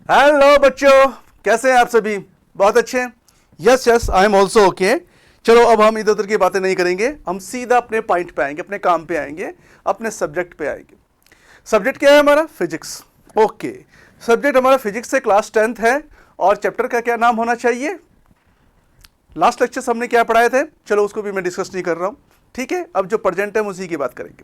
Hello बच्चों, कैसे हैं आप सभी? बहुत अच्छे हैं। Yes yes, I am also okay. चलो अब हम इधर उधर की बातें नहीं करेंगे, हम सीधा अपने पॉइंट पे आएंगे, अपने काम पे आएंगे, अपने सब्जेक्ट पे आएंगे। सब्जेक्ट क्या है हमारा? फिजिक्स। ओके, सब्जेक्ट हमारा फिजिक्स से क्लास 10th है। और चैप्टर का क्या नाम होना चाहिए? लास्ट लेक्चर हमने क्या पढ़ाए थे, चलो उसको भी मैं डिस्कस नहीं कर रहा हूँ। ठीक है, अब जो प्रेजेंट है उसी की बात करेंगे।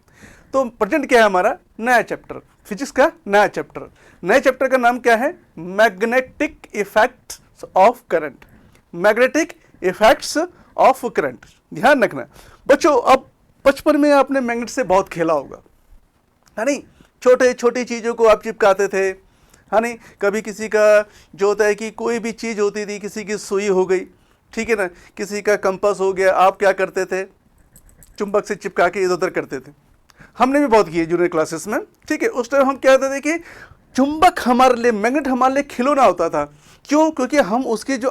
तो प्रेजेंट क्या है हमारा? नया चैप्टर, फिजिक्स का नया चैप्टर। नए चैप्टर का नाम क्या है? Magnetic effects of current. Magnetic effects of current. ध्यान रखना बच्चों, अब बचपन में आपने मैग्नेट से बहुत खेला होगा, है नहीं? छोटे छोटी चीज़ों को आप चिपकाते थे, है नहीं? कभी किसी का जो होता है कि कोई भी चीज़ होती थी, किसी की सुई हो गई, ठीक है ना, किसी का कंपास हो गया, आप क्या करते थे? चुंबक से चिपका के इधर उधर करते थे। हमने भी बहुत किए जूनियर क्लासेस में। ठीक है, उस टाइम हम क्या कहते थे कि चुंबक हमारे लिए, मैग्नेट हमारे लिए खिलौना होता था। क्यों? क्योंकि हम उसकी जो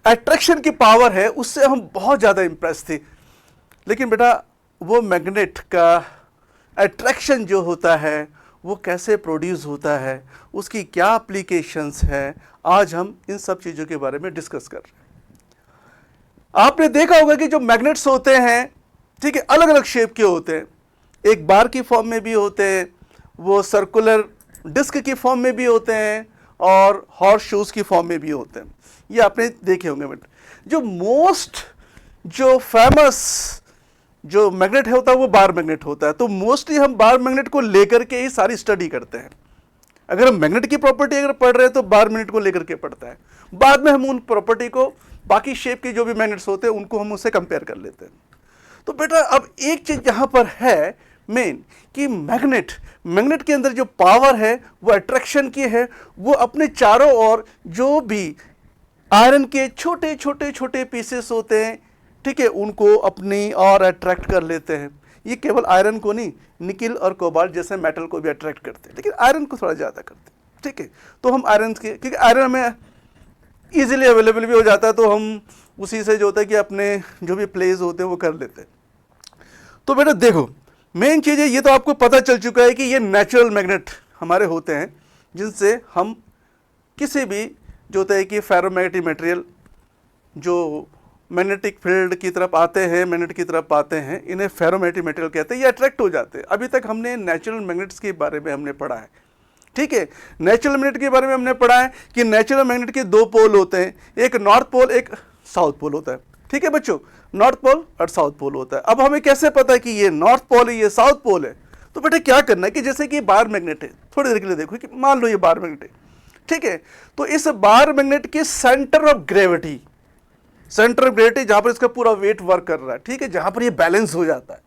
अट्रैक्शन की पावर है उससे हम बहुत ज़्यादा इंप्रेस थे। लेकिन बेटा, वो मैग्नेट का अट्रैक्शन जो होता है वो कैसे प्रोड्यूस होता है, उसकी क्या एप्लीकेशंस है, आज हम इन सब चीज़ों के बारे में डिस्कस कर रहे हैं। आपने देखा होगा कि जो मैग्नेट्स होते हैं, ठीक है, अलग अलग शेप के होते हैं। एक बार की फॉर्म में भी होते हैं, वो सर्कुलर डिस्क की फॉर्म में भी होते हैं, और हॉर्स शूज की फॉर्म में भी होते हैं। ये आपने देखे होंगे। बट जो फेमस जो मैग्नेट होता है वो बार मैग्नेट होता है। तो मोस्टली हम बार मैग्नेट को लेकर के ही सारी स्टडी करते हैं। अगर हम मैग्नेट की प्रॉपर्टी अगर पढ़ रहे हैं तो बार मैग्नेट को लेकर के पढ़ता है। बाद में हम उन प्रॉपर्टी को, बाकी शेप के जो भी मैग्नेट्स होते हैं उनको हम उससे कंपेयर कर लेते हैं। तो बेटा, अब एक चीज यहां पर है मेन, कि मैग्नेट मैग्नेट के अंदर जो पावर है वो अट्रैक्शन की है। वो अपने चारों ओर जो भी आयरन के छोटे छोटे छोटे पीसेस होते हैं, ठीक है, उनको अपनी और अट्रैक्ट कर लेते हैं। ये केवल आयरन को नहीं, निकिल और कोबाल्ट जैसे मेटल को भी अट्रैक्ट करते हैं, लेकिन आयरन को थोड़ा ज़्यादा करते हैं। ठीक है, तो हम आयरन के, क्योंकि आयरन में ईजिली अवेलेबल भी हो जाता है, तो हम उसी से जो होता है कि अपने जो भी प्लेस होते हैं वो कर लेते हैं। तो बेटा देखो, मेन चीज़ है, ये तो आपको पता चल चुका है कि ये नेचुरल मैग्नेट हमारे होते हैं, जिनसे हम किसी भी जो होता है कि फेरोमैग्नेटिक मटेरियल जो मैग्नेटिक फील्ड की तरफ आते हैं, मैग्नेट की तरफ आते हैं, इन्हें फेरोमैग्नेटिक मटेरियल कहते हैं, ये अट्रैक्ट हो जाते हैं। अभी तक हमने नेचुरल मैग्नेट्स के बारे में हमने पढ़ा है। ठीक है, नेचुरल मैग्नेट के बारे में हमने पढ़ा है कि नेचुरल मैग्नेट के दो पोल होते हैं, एक नॉर्थ पोल, एक साउथ पोल होता है। ठीक है बच्चों, नॉर्थ पोल और साउथ पोल होता है। अब हमें कैसे पता है कि ये नॉर्थ पोल है, ये साउथ पोल है? तो बेटा क्या करना है कि जैसे कि बार मैग्नेट है, थोड़ी देर के लिए देखो कि मान लो ये बार मैग्नेट है, ठीक है, तो इस बार मैग्नेट के centre of gravity, centre of gravity जहां पर इसका पूरा वेट वर्क कर रहा है, ठीक है, जहां पर ये बैलेंस हो जाता है,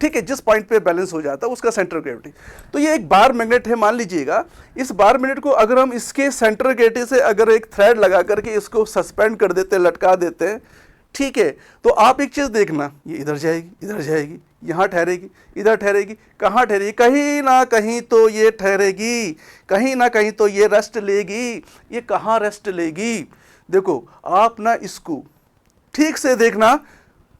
ठीक है, जिस पॉइंट पे बैलेंस हो जाता है उसका सेंटर ऑफ ग्रेविटी। तो ये एक बार मैग्नेट है, मान लीजिएगा। इस बार मैग्नेट को अगर हम इसके सेंटर ऑफ ग्रेविटी से अगर एक थ्रेड लगा करके इसको सस्पेंड कर देते हैं, लटका देते हैं, ठीक है, तो आप एक चीज देखना, ये इधर जाएगी, इधर जाएगी, यहां ठहरेगी, इधर ठहरेगी, कहां ठहरेगी? कहीं ना कहीं तो ये ठहरेगी, कहीं ना कहीं तो ये रेस्ट लेगी। ये कहां रेस्ट लेगी? देखो आप ना इसको ठीक से देखना,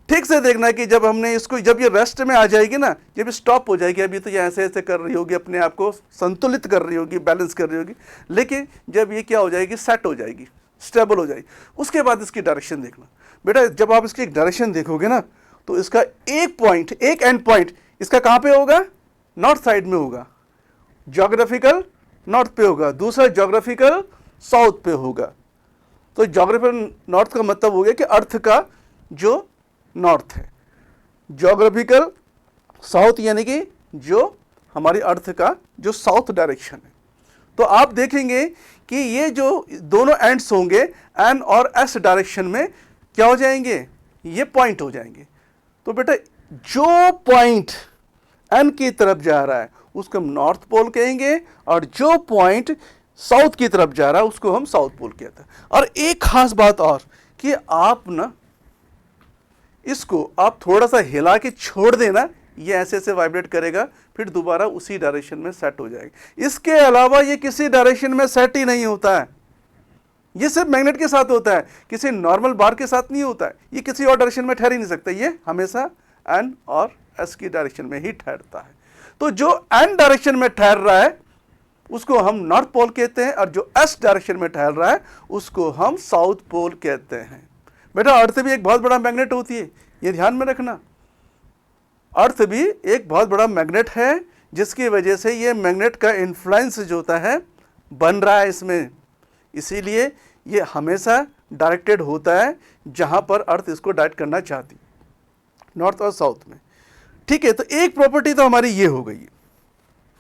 ठीक से देखना कि जब हमने इसको, जब ये रेस्ट में आ जाएगी ना, जब स्टॉप हो जाएगी, अभी तो ये ऐसे ऐसे कर रही होगी, अपने आप को संतुलित कर रही होगी, बैलेंस कर रही होगी, लेकिन जब ये क्या हो जाएगी, सेट हो जाएगी, स्टेबल हो जाएगी, उसके बाद इसकी डायरेक्शन देखना। बेटा जब आप इसकी डायरेक्शन देखोगे ना, तो इसका एक पॉइंट, एक एंड पॉइंट इसका कहां पे होगा? नॉर्थ साइड में होगा, ज्योग्राफिकल नॉर्थ पे होगा, दूसरा ज्योग्राफिकल साउथ पे होगा। तो ज्योग्राफिकल नॉर्थ का मतलब हो गया कि अर्थ का जो नॉर्थ है, ज्योग्राफिकल साउथ यानी कि जो हमारी अर्थ का जो साउथ डायरेक्शन है। तो आप देखेंगे कि ये जो दोनों एंड्स होंगे एन और एस डायरेक्शन में क्या हो जाएंगे? ये पॉइंट हो जाएंगे। तो बेटा जो पॉइंट एन की तरफ जा रहा है उसको हम नॉर्थ पोल कहेंगे, और जो पॉइंट साउथ की तरफ जा रहा है उसको हम साउथ पोल कहते हैं। और एक खास बात और, कि आप ना इसको आप थोड़ा सा हिला के छोड़ देना, ये ऐसे ऐसे वाइब्रेट करेगा, फिर दोबारा उसी डायरेक्शन में सेट हो जाएगा। इसके अलावा ये किसी डायरेक्शन में सेट ही नहीं होता है। ये सिर्फ मैग्नेट के साथ होता है, किसी नॉर्मल बार के साथ नहीं होता है। ये किसी और डायरेक्शन में ठहर ही नहीं सकता, ये हमेशा एन और एस की डायरेक्शन में ही ठहरता है। तो जो एन डायरेक्शन में ठहर रहा है, उसको हम नॉर्थ पोल कहते हैं, और जो एस डायरेक्शन में टहल रहा है उसको हम साउथ पोल कहते हैं। बेटा अर्थ भी एक बहुत बड़ा मैग्नेट होती है, ये ध्यान में रखना। अर्थ भी एक बहुत बड़ा मैग्नेट है, जिसकी वजह से ये मैग्नेट का इन्फ्लुएंस जो होता है बन रहा है इसमें, इसीलिए ये हमेशा डायरेक्टेड होता है जहां पर अर्थ इसको डायरेक्ट करना चाहती, नॉर्थ और साउथ में। ठीक है, तो एक प्रॉपर्टी तो हमारी ये हो गई।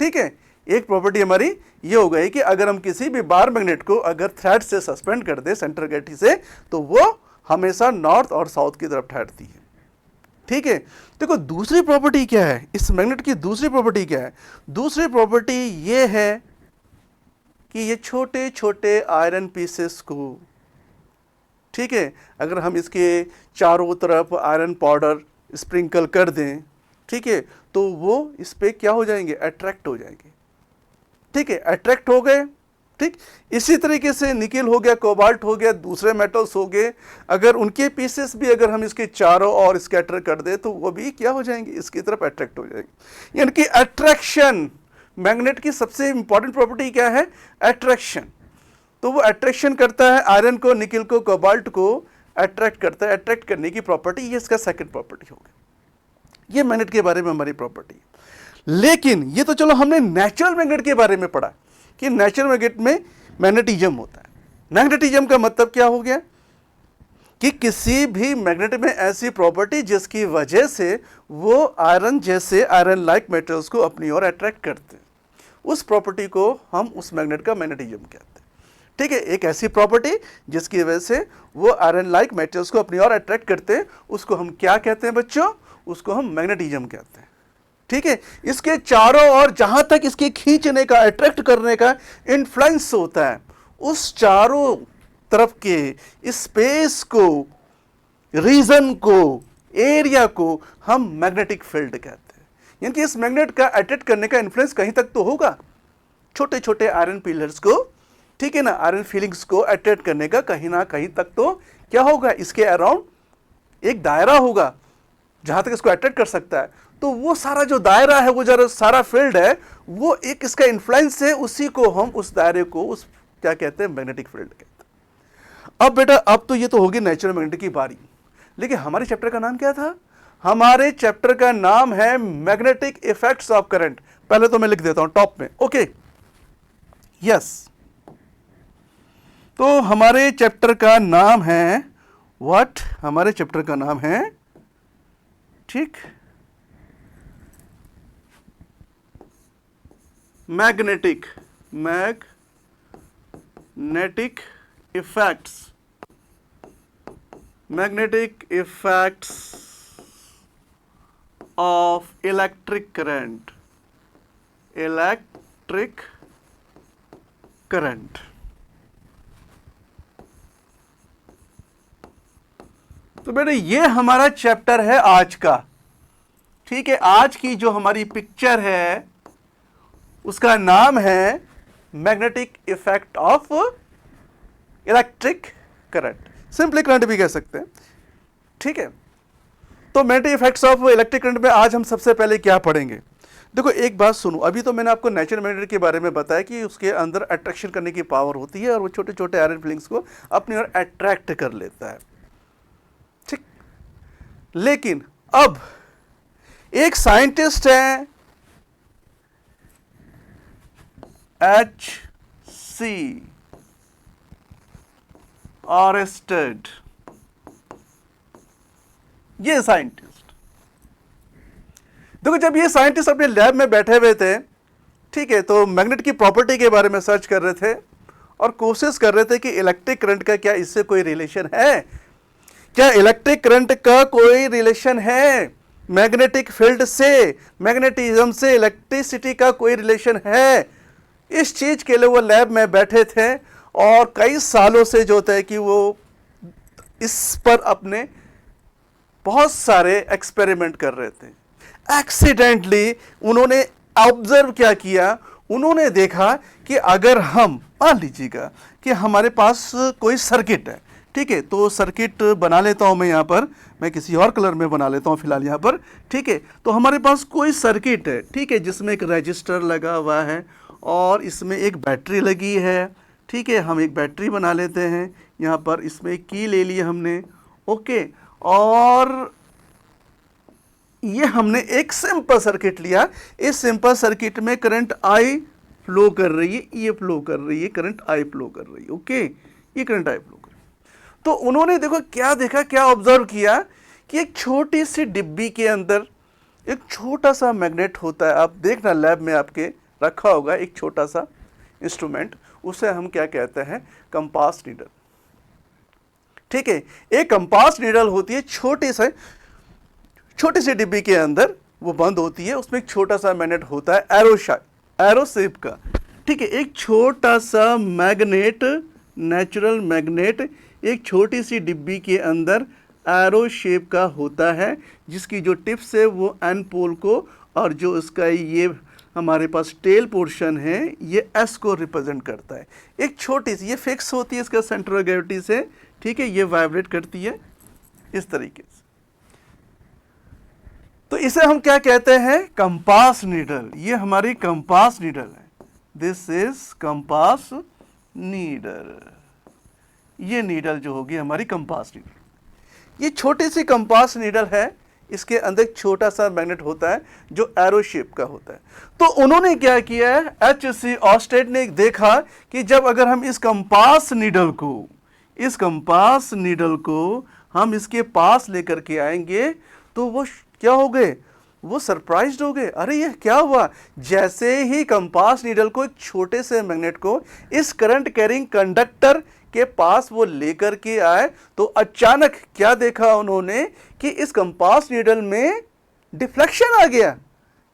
ठीक है, एक प्रॉपर्टी हमारी ये हो गई कि अगर हम किसी भी बार मैग्नेट को अगर थ्रेड से सस्पेंड कर दे, सेंटर ग्रेविटी से, तो वो हमेशा नॉर्थ और साउथ की तरफ ठहरती है। ठीक है, देखो दूसरी प्रॉपर्टी क्या है, इस मैग्नेट की दूसरी प्रॉपर्टी क्या है? दूसरी प्रॉपर्टी ये है कि ये छोटे छोटे आयरन पीसेस को, ठीक है, अगर हम इसके चारों तरफ आयरन पाउडर स्प्रिंकल कर दें, ठीक है, तो वो इस पे क्या हो जाएंगे? अट्रैक्ट हो जाएंगे। ठीक है, अट्रैक्ट हो गए। ठीक, इसी तरीके से निकेल हो गया, कोबाल्ट हो गया, दूसरे मेटल्स हो गए, अगर उनके पीसेस भी अगर हम इसके चारों ओर स्कैटर कर दे तो वो भी क्या हो जाएंगे? इसकी तरफ अट्रैक्ट हो जाएंगे। यानी कि अट्रैक्शन, मैग्नेट की सबसे इंपॉर्टेंट प्रॉपर्टी क्या है? अट्रैक्शन। तो वो अट्रैक्शन करता है आयरन को, निकेल को, कोबाल्ट को अट्रैक्ट करता है। अट्रैक्ट करने की प्रॉपर्टी, ये इसका सेकंड प्रॉपर्टी हो गई। ये मैग्नेट के बारे में हमारी प्रॉपर्टी। लेकिन ये तो चलो हमने नेचुरल मैग्नेट के बारे में पढ़ा कि नेचुरल मैग्नेट में मैग्नेटिज्म होता है। मैग्नेटिज्म का मतलब क्या हो गया? कि किसी भी मैग्नेट में ऐसी प्रॉपर्टी जिसकी वजह से वो आयरन जैसे आयरन लाइक मेटल्स को अपनी ओर अट्रैक्ट करते हैं, उस प्रॉपर्टी को हम उस मैग्नेट का मैग्नेटिज्म कहते हैं। ठीक है, एक ऐसी प्रॉपर्टी जिसकी वजह से वो आयरन लाइक मेटल्स को अपनी ओर अट्रैक्ट करते हैं, उसको हम क्या कहते हैं बच्चों? उसको हम मैग्नेटिज्म कहते हैं। ठीक है, इसके चारों ओर जहां तक इसके खींचने का, अट्रैक्ट करने का इन्फ्लुएंस होता है, उस चारों तरफ के स्पेस को, रीजन को, एरिया को हम मैग्नेटिक फील्ड कहते हैं। यानी कि इस मैग्नेट का अट्रैक्ट करने का इन्फ्लुएंस कहीं तक तो होगा, छोटे छोटे आयरन पिलर्स को, ठीक है ना, आयरन फीलिंग्स को अट्रैक्ट करने का कहीं ना कहीं तक तो क्या होगा? इसके अराउंड एक दायरा होगा जहां तक इसको अट्रैक्ट कर सकता है। तो वो सारा जो दायरा है, वो जो सारा फील्ड है, वो एक इसका इन्फ्लुएंस है, उसी को हम, उस दायरे को, उस क्या कहते हैं? मैग्नेटिक फील्ड कहते हैं। अब बेटा, अब तो ये तो होगी नेचुरल मैग्नेट की बारी, लेकिन हमारे चैप्टर का नाम क्या था? हमारे चैप्टर का नाम है मैग्नेटिक इफेक्ट्स ऑफ करंट। पहले तो मैं लिख देता हूं टॉप में, ओके, यस। तो हमारे चैप्टर का नाम है व्हाट? हमारे चैप्टर का नाम है, ठीक, magnetic effects, magnetic effects of electric current, electric current. तो बेटे ये हमारा चैप्टर है आज का। ठीक है, आज की जो हमारी पिक्चर है उसका नाम है magnetic effect of electric current, simply current भी कह सकते हैं। ठीक है, तो magnetic effects of electric current में आज हम सबसे पहले क्या पढ़ेंगे? देखो एक बात सुनो, अभी तो मैंने आपको नेचुरल मैग्नेट के बारे में बताया कि उसके अंदर अट्रैक्शन करने की पावर होती है और वो छोटे छोटे आयरन फिलिंग्स को अपनी ओर अट्रैक्ट कर लेता है। ठीक, लेकिन अब एक साइंटिस्ट है H.C. ऑरेस्टेड, ये साइंटिस्ट, देखो जब ये साइंटिस्ट अपने लैब में बैठे हुए थे, ठीक है, तो मैग्नेट की प्रॉपर्टी के बारे में सर्च कर रहे थे और कोशिश कर रहे थे कि इलेक्ट्रिक करंट का क्या इससे कोई रिलेशन है, क्या इलेक्ट्रिक करंट का कोई रिलेशन है मैग्नेटिक फील्ड से, मैग्नेटिज्म से इलेक्ट्रिसिटी का कोई रिलेशन है? इस चीज के लिए वो लैब में बैठे थे और कई सालों से जो होता है कि वो इस पर अपने बहुत सारे एक्सपेरिमेंट कर रहे थे। एक्सीडेंटली उन्होंने ऑब्जर्व क्या किया? उन्होंने देखा कि अगर हम, मान लीजिएगा कि हमारे पास कोई सर्किट है, ठीक है, तो सर्किट बना लेता हूं मैं यहां पर, मैं किसी और कलर में बना लेता हूं फिलहाल यहां पर। ठीक है, तो हमारे पास कोई सर्किट है, ठीक है, जिसमें एक रजिस्टर लगा हुआ है और इसमें एक बैटरी लगी है। ठीक है, हम एक बैटरी बना लेते हैं यहाँ पर, इसमें एक की ले ली हमने। ओके, और ये हमने एक सिंपल सर्किट लिया। इस सिंपल सर्किट में करंट आई फ्लो कर रही है, ये फ्लो कर रही है, करंट आई फ्लो कर रही है। ओके, ये करंट आई फ्लो कर रही है। तो उन्होंने देखो क्या देखा, क्या ऑब्जर्व किया कि एक छोटी सी डिब्बी के अंदर एक छोटा सा मैग्नेट होता है। आप देखना लैब में आपके रखा होगा एक छोटा सा इंस्ट्रूमेंट, उसे हम क्या कहते हैं, कंपास नीडल। ठीक है, एक कंपास नीडल होती है छोटी सी डिब्बी के अंदर, वो बंद होती है, उसमें एक छोटा सा मैग्नेट होता है एरो शेप का। ठीक है, एक छोटा सा मैग्नेट, नेचुरल मैग्नेट एक छोटी सी डिब्बी के अंदर एरो शेप का होता है, जिसकी जो टिप्स है वो एन पोल को, और जो इसका ये हमारे पास टेल पोर्शन है ये एस को रिप्रेजेंट करता है। एक छोटी सी, ये फिक्स होती है इसका सेंटर ऑफ ग्रेविटी से। ठीक है, ये वाइब्रेट करती है इस तरीके से। तो इसे हम क्या कहते हैं, कंपास नीडल। ये हमारी कंपास नीडल है, दिस इज कंपास नीडल। ये नीडल जो होगी हमारी कंपास नीडल। ये छोटी सी कंपास नीडल है, इसके अंदर एक छोटा सा मैग्नेट होता है जो एरो शेप का होता है। तो उन्होंने क्या किया है, H.C. ऑस्टेड ने देखा कि जब अगर हम इस कंपास नीडल को हम इसके पास लेकर के आएंगे तो वो क्या हो गए, वो सरप्राइज्ड हो गए। अरे ये क्या हुआ, जैसे ही कंपास नीडल को, एक छोटे से मैग्नेट को इस करंट कैरिंग कंडक्टर के पास वो लेकर के आए तो अचानक क्या देखा उन्होंने कि इस कंपास नीडल में डिफ्लेक्शन आ गया।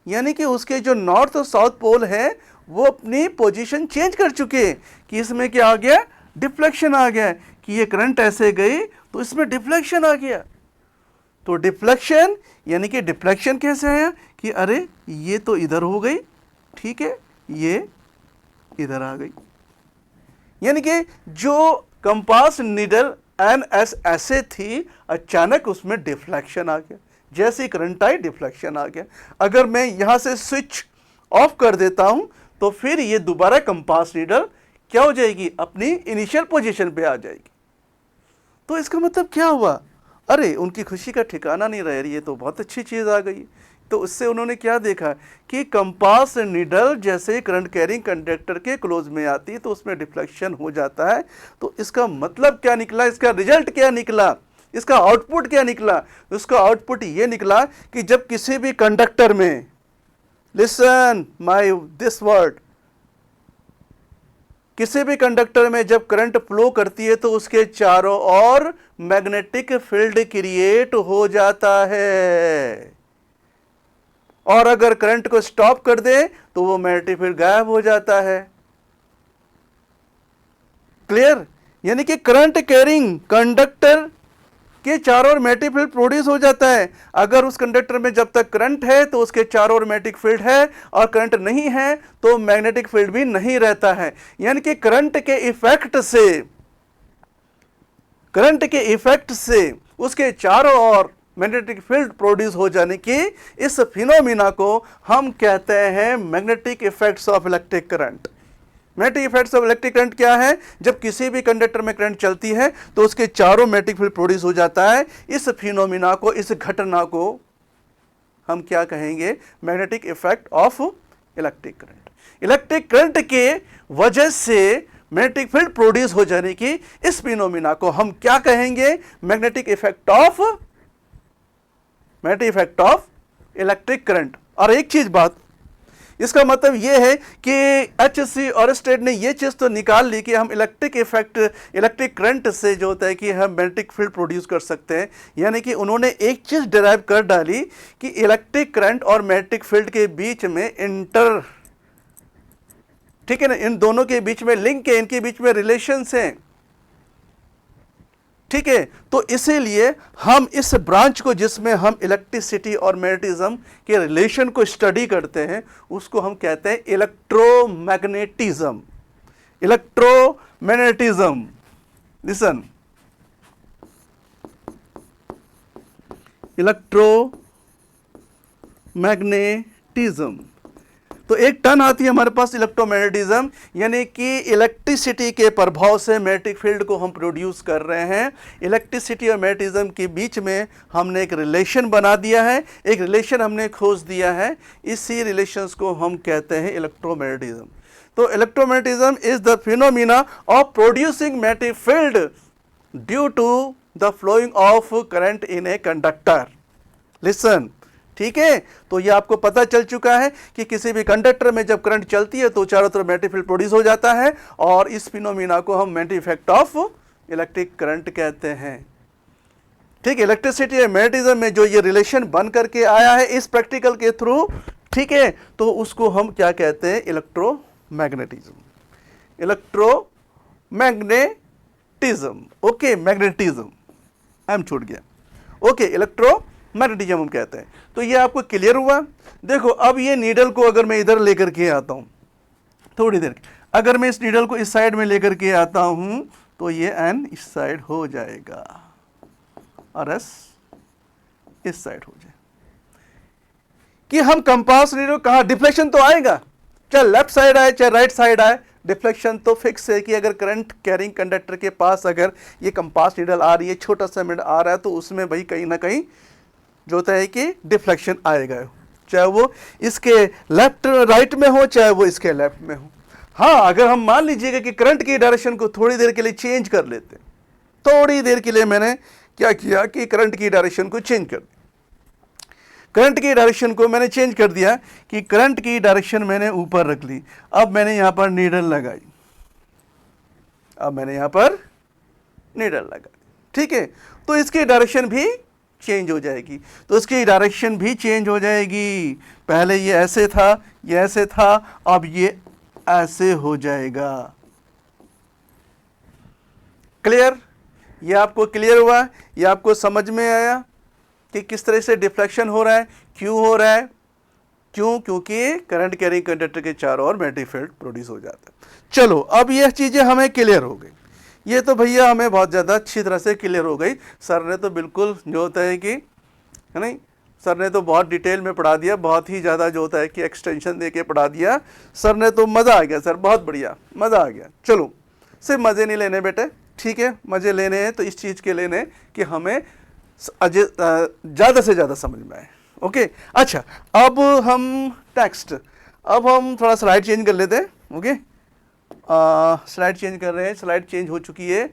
यानी कि उसके जो नॉर्थ और साउथ पोल है वो अपनी पोजीशन चेंज कर चुके हैं, कि इसमें क्या आ गया, डिफ्लेक्शन आ गया, कि ये करंट ऐसे गई तो इसमें डिफ्लेक्शन आ गया। तो डिफ्लेक्शन यानी कि डिफ्लेक्शन कैसे आया कि अरे ये तो इधर हो गई, ठीक है, ये इधर आ गई। यानी कि जो कंपास नीडल एन एस ऐसे थी, अचानक उसमें डिफ्लेक्शन आ गया। जैसे करंट आई डिफ्लेक्शन आ गया। अगर मैं यहां से स्विच ऑफ कर देता हूं तो फिर ये दोबारा कंपास नीडल क्या हो जाएगी, अपनी इनिशियल पोजीशन पे आ जाएगी। तो इसका मतलब क्या हुआ, अरे उनकी खुशी का ठिकाना नहीं रह रही है, तो बहुत अच्छी चीज़ आ गई। तो उससे उन्होंने क्या देखा कि कंपास नीडल जैसे करंट कैरिंग कंडक्टर के क्लोज में आती है तो उसमें डिफ्लेक्शन हो जाता है। तो इसका मतलब क्या निकला, इसका रिजल्ट क्या निकला, इसका आउटपुट क्या निकला। उसका आउटपुट ये निकला कि जब किसी भी कंडक्टर में, लिसन माय दिस वर्ड, किसी भी कंडक्टर में जब करंट फ्लो करती है तो उसके चारों ओर मैग्नेटिक फील्ड क्रिएट हो जाता है, और अगर करंट को स्टॉप कर दे तो वो मैग्नेटिक फील्ड गायब हो जाता है। क्लियर, यानी कि करंट कैरिंग कंडक्टर के चारों ओर मैग्नेटिक फील्ड प्रोड्यूस हो जाता है। अगर उस कंडक्टर में जब तक करंट है तो उसके चारों ओर मैग्नेटिक फील्ड है, और करंट नहीं है तो मैग्नेटिक फील्ड भी नहीं रहता है। यानी कि करंट के इफेक्ट से उसके चारों ओर मैग्नेटिक फील्ड प्रोड्यूस हो जाने की इस फिनोमिना को हम कहते हैं magnetic effects of electric current. Magnetic effects of electric current क्या है, जब किसी भी कंडक्टर में करंट चलती है तो उसके चारों मैग्नेटिक फील्ड प्रोड्यूस हो जाता है। इस फिनोमिना को, इस घटना को हम क्या कहेंगे, magnetic effect of electric current. Electric current के वजह से मैग्नेटिक फील्ड प्रोड्यूस हो जाने की इस फिनोमिना को हम क्या कहेंगे, magnetic effect of electric current. और एक चीज बात, इसका मतलब यह है कि H.C. ऑस्टेड ने यह चीज तो निकाल ली कि हम इलेक्ट्रिक करंट से जो होता है कि हम मैग्नेटिक फील्ड प्रोड्यूस कर सकते हैं। यानी कि उन्होंने एक चीज डिराइव कर डाली कि इलेक्ट्रिक करंट और मैग्नेटिक फील्ड के बीच में ठीक है ना, इन दोनों के बीच में लिंक है, इनके बीच में रिलेशंस हैं। ठीक है, तो इसीलिए हम इस ब्रांच को, जिसमें हम इलेक्ट्रिसिटी और मैग्नेटिज्म के रिलेशन को स्टडी करते हैं, उसको हम कहते हैं इलेक्ट्रोमैग्नेटिज्म। Listen, electromagnetism. तो एक टर्न आती है हमारे पास इलेक्ट्रोमैग्नेटिज्म, यानी कि इलेक्ट्रिसिटी के प्रभाव से मैग्नेटिक फील्ड को हम प्रोड्यूस कर रहे हैं। इलेक्ट्रिसिटी और मैग्नेटिज्म के बीच में हमने एक रिलेशन बना दिया है, एक रिलेशन हमने खोज दिया है, इसी रिलेशंस को हम कहते हैं इलेक्ट्रोमैग्नेटिज्म। तो electromagnetism is the phenomena of producing magnetic field due to the flowing of current in a conductor. Listen, ठीक है। तो ये आपको पता चल चुका है कि किसी भी कंडक्टर में जब करंट चलती है तो चारों तरफ मैग्नेटिक फील्ड प्रोड्यूस हो जाता है, और इस फिनोमिना को हम magnetic effect of electric current कहते हैं। ठीक है, इलेक्ट्रिसिटी और मैग्नेटिज्म में जो ये रिलेशन बन करके आया है इस प्रैक्टिकल के थ्रू, ठीक है, तो उसको हम क्या कहते हैं, electromagnetism. Electromagnetism, okay, magnetism M छूट गया, ओके, इलेक्ट्रोमैग्नेटिज्म हम कहते हैं। तो ये आपको क्लियर हुआ। देखो अब ये नीडल को अगर मैं इधर लेकर के आता हूं थोड़ी देर, अगर मैं इस नीडल को इस साइड में लेकर के आता हूं तो ये एन इस साइड हो जाएगा और एस इस साइड हो जाए। कि हम कंपास नीडल कहाँ डिफ्लेक्शन तो आएगा, चाहे लेफ्ट साइड आए चाहे राइट साइड आए, डिफ्लेक्शन तो फिक्स है कि अगर करंट कैरिंग कंडक्टर के पास अगर ये कंपास नीडल आ रही है, छोटा सा नीडल आ रहा है, तो उसमें भाई कहीं ना कहीं जो होता है कि डिफ्लेक्शन आएगा, चाहे वो इसके लेफ्ट राइट में हो चाहे वो इसके लेफ्ट में हो। हाँ, अगर हम मान लीजिएगा कि करंट की डायरेक्शन को थोड़ी देर के लिए चेंज कर लेते, थोड़ी देर के लिए मैंने क्या किया कि करंट की डायरेक्शन को चेंज कर दिया, करंट की डायरेक्शन को मैंने चेंज कर दिया कि करंट की डायरेक्शन मैंने ऊपर रख ली, अब मैंने यहां पर नीडल लगाई, अब मैंने यहां पर नीडल लगाई, ठीक है, तो इसकी डायरेक्शन भी चेंज हो जाएगी, तो इसकी डायरेक्शन भी चेंज हो जाएगी। पहले ये ऐसे था, ये ऐसे था, अब ये ऐसे हो जाएगा। क्लियर? ये आपको क्लियर हुआ? ये आपको समझ में आया कि किस तरह से डिफ्लेक्शन हो रहा है, क्यों हो रहा है? क्यों? क्योंकि करंट कैरिंग कंडक्टर के चारों ओर मैग्नेटिक फील्ड प्रोड्यूस हो जाता है। चलो, अब यह चीजें हमें क्लियर हो गई। ये तो भैया हमें बहुत ज़्यादा अच्छी तरह से क्लियर हो गई। सर ने तो बिल्कुल जो होता है कि, है नहीं, सर ने तो बहुत डिटेल में पढ़ा दिया, बहुत ही ज़्यादा जो होता है कि एक्सटेंशन दे के पढ़ा दिया सर ने, तो मज़ा आ गया सर, बहुत बढ़िया, मज़ा आ गया। चलो, सिर्फ मज़े नहीं लेने बेटे, ठीक है, मज़े लेने हैं तो इस चीज़ के लेने कि हमें ज़्यादा से ज़्यादा समझ में आए। ओके, अच्छा, अब हम टेक्स्ट, अब हम थोड़ा स्लाइड चेंज कर लेते हैं। ओके, स्लाइड चेंज कर रहे हैं, स्लाइड चेंज हो चुकी है।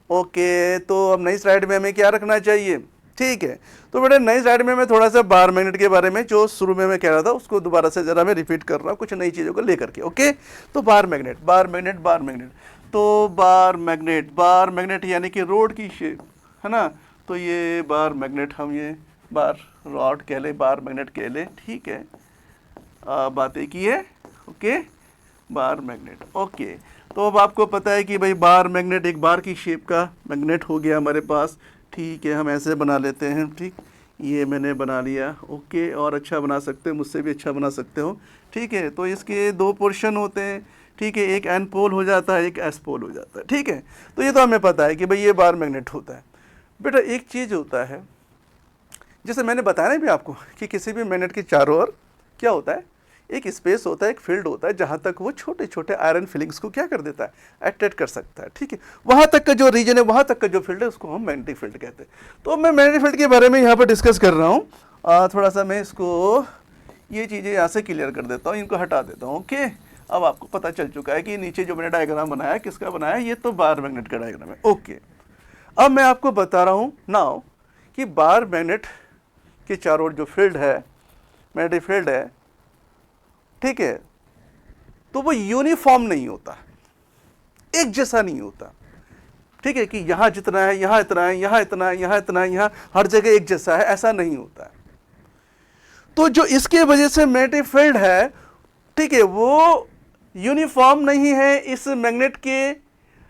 ओके, तो अब नई स्लाइड में हमें क्या रखना चाहिए? ठीक है, तो बेटा नई स्लाइड में मैं थोड़ा सा बार मैग्नेट के बारे में जो शुरू में मैं कह रहा था उसको दोबारा से ज़रा मैं रिपीट कर रहा हूँ, कुछ नई चीज़ों को लेकर के। ओके, तो bar magnet, bar magnet, bar magnet, तो बार मैग्नेट, बार मैग्नेट यानी कि रोड की शेप, है ना, तो ये बार मैग्नेट, हम ये बार रॉड कह लें, बार मैग्नेट कह लें, ठीक है, बातें की है। Okay, bar magnet. ओके, तो अब आपको पता है कि भाई बार मैग्नेट एक बार की शेप का मैग्नेट हो गया हमारे पास। ठीक है, हम ऐसे बना लेते हैं। ठीक, ये मैंने बना लिया। ओके, और अच्छा बना सकते हो, मुझसे भी अच्छा बना सकते हो। ठीक है, तो इसके दो पोर्शन होते हैं। ठीक है, एक एन पोल हो जाता है, एक एस पोल हो जाता है। ठीक है, तो ये तो हमें पता है कि भाई ये बार मैग्नेट होता है। बेटा एक चीज़ होता है, जैसे मैंने बताया ना भी आपको कि किसी भी मैग्नेट के चारों ओर क्या होता है, एक स्पेस होता है, एक फील्ड होता है, जहाँ तक वो छोटे छोटे आयरन फिलिंग्स को क्या कर देता है, अट्रैक्ट कर सकता है। ठीक है, वहाँ तक का जो रीजन है, वहाँ तक का जो फील्ड है, उसको हम मैग्नेटिक फील्ड कहते हैं। तो मैं मैग्नेटिक फील्ड के बारे में यहाँ पर डिस्कस कर रहा हूँ। थोड़ा सा मैं इसको ये चीज़ें यहाँ से क्लियर कर देता हूँ, इनको हटा देता हूँ। ओके, अब आपको पता चल चुका है कि नीचे जो मैंने डायग्राम बनाया किसका बनाया, ये तो बार मैग्नेट का डायग्राम है। ओके, अब मैं आपको बता रहा हूँ नाउ कि बार मैग्नेट के चारों ओर जो फील्ड है, मैग्नेटिक फील्ड है, ठीक है, तो वो यूनिफॉर्म नहीं होता, एक जैसा नहीं होता। ठीक है, कि यहाँ जितना है, यहाँ इतना है, यहाँ इतना है, यहाँ इतना है, यहाँ हर जगह एक जैसा है, ऐसा नहीं होता है। तो जो इसके वजह से मैग्नेटिक फील्ड है, ठीक है, वो यूनिफॉर्म नहीं है इस मैग्नेट के।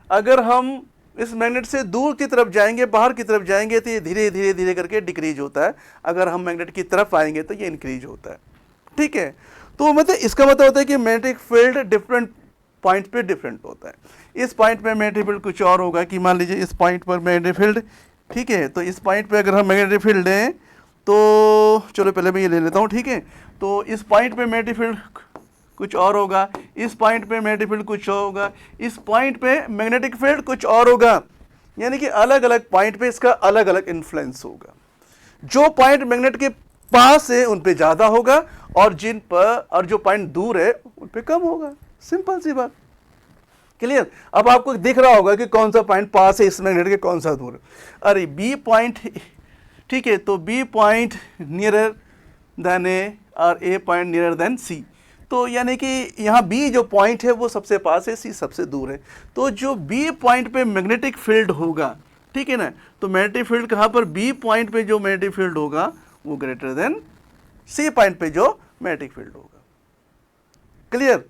अगर हम इस मैग्नेट से दूर की तरफ जाएंगे, बाहर की तरफ जाएंगे, तो ये धीरे धीरे धीरे करके डिक्रीज होता है। अगर हम मैग्नेट की तरफ आएंगे तो ये इंक्रीज होता है। ठीक है, तो मतलब इसका मतलब होता है कि मैग्नेटिक फील्ड डिफरेंट पॉइंट पे डिफरेंट होता है। इस पॉइंट पे मैग्नेटिक फील्ड कुछ और होगा, कि मान लीजिए इस पॉइंट पर मैग्नेटिक फील्ड, ठीक है, तो इस पॉइंट पे अगर हम मैग्नेटिक फील्ड लें तो चलो पहले मैं ये ले लेता हूँ। ठीक है, तो इस पॉइंट पे मैग्नेटिक फील्ड कुछ और होगा, इस पॉइंट पे मैग्नेटिक फील्ड कुछ और होगा, इस पॉइंट पे मैग्नेटिक फील्ड कुछ और होगा, यानी कि अलग अलग पॉइंट पे इसका अलग अलग इन्फ्लुएंस होगा। जो पॉइंट मैग्नेट के पास है उन पे ज्यादा होगा और जो पॉइंट दूर है उन पे कम होगा। सिंपल सी बात, क्लियर। अब आपको दिख रहा होगा कि कौन सा पॉइंट पास है इस मैग्नेट के, कौन सा दूर है। अरे बी पॉइंट, ठीक है, तो बी पॉइंट नियरर देन ए और ए पॉइंट नियरर देन सी। तो यानी कि यहाँ बी जो पॉइंट है वो सबसे पास है, सी सबसे दूर है। तो जो बी पॉइंट पे मैग्नेटिक फील्ड होगा, ठीक है ना, तो मैग्नेटिक फील्ड कहाँ पर, बी पॉइंट पे जो मैग्नेटिक फील्ड होगा वो ग्रेटर देन सी पॉइंट पे जो मैग्नेटिक फील्ड होगा। क्लियर।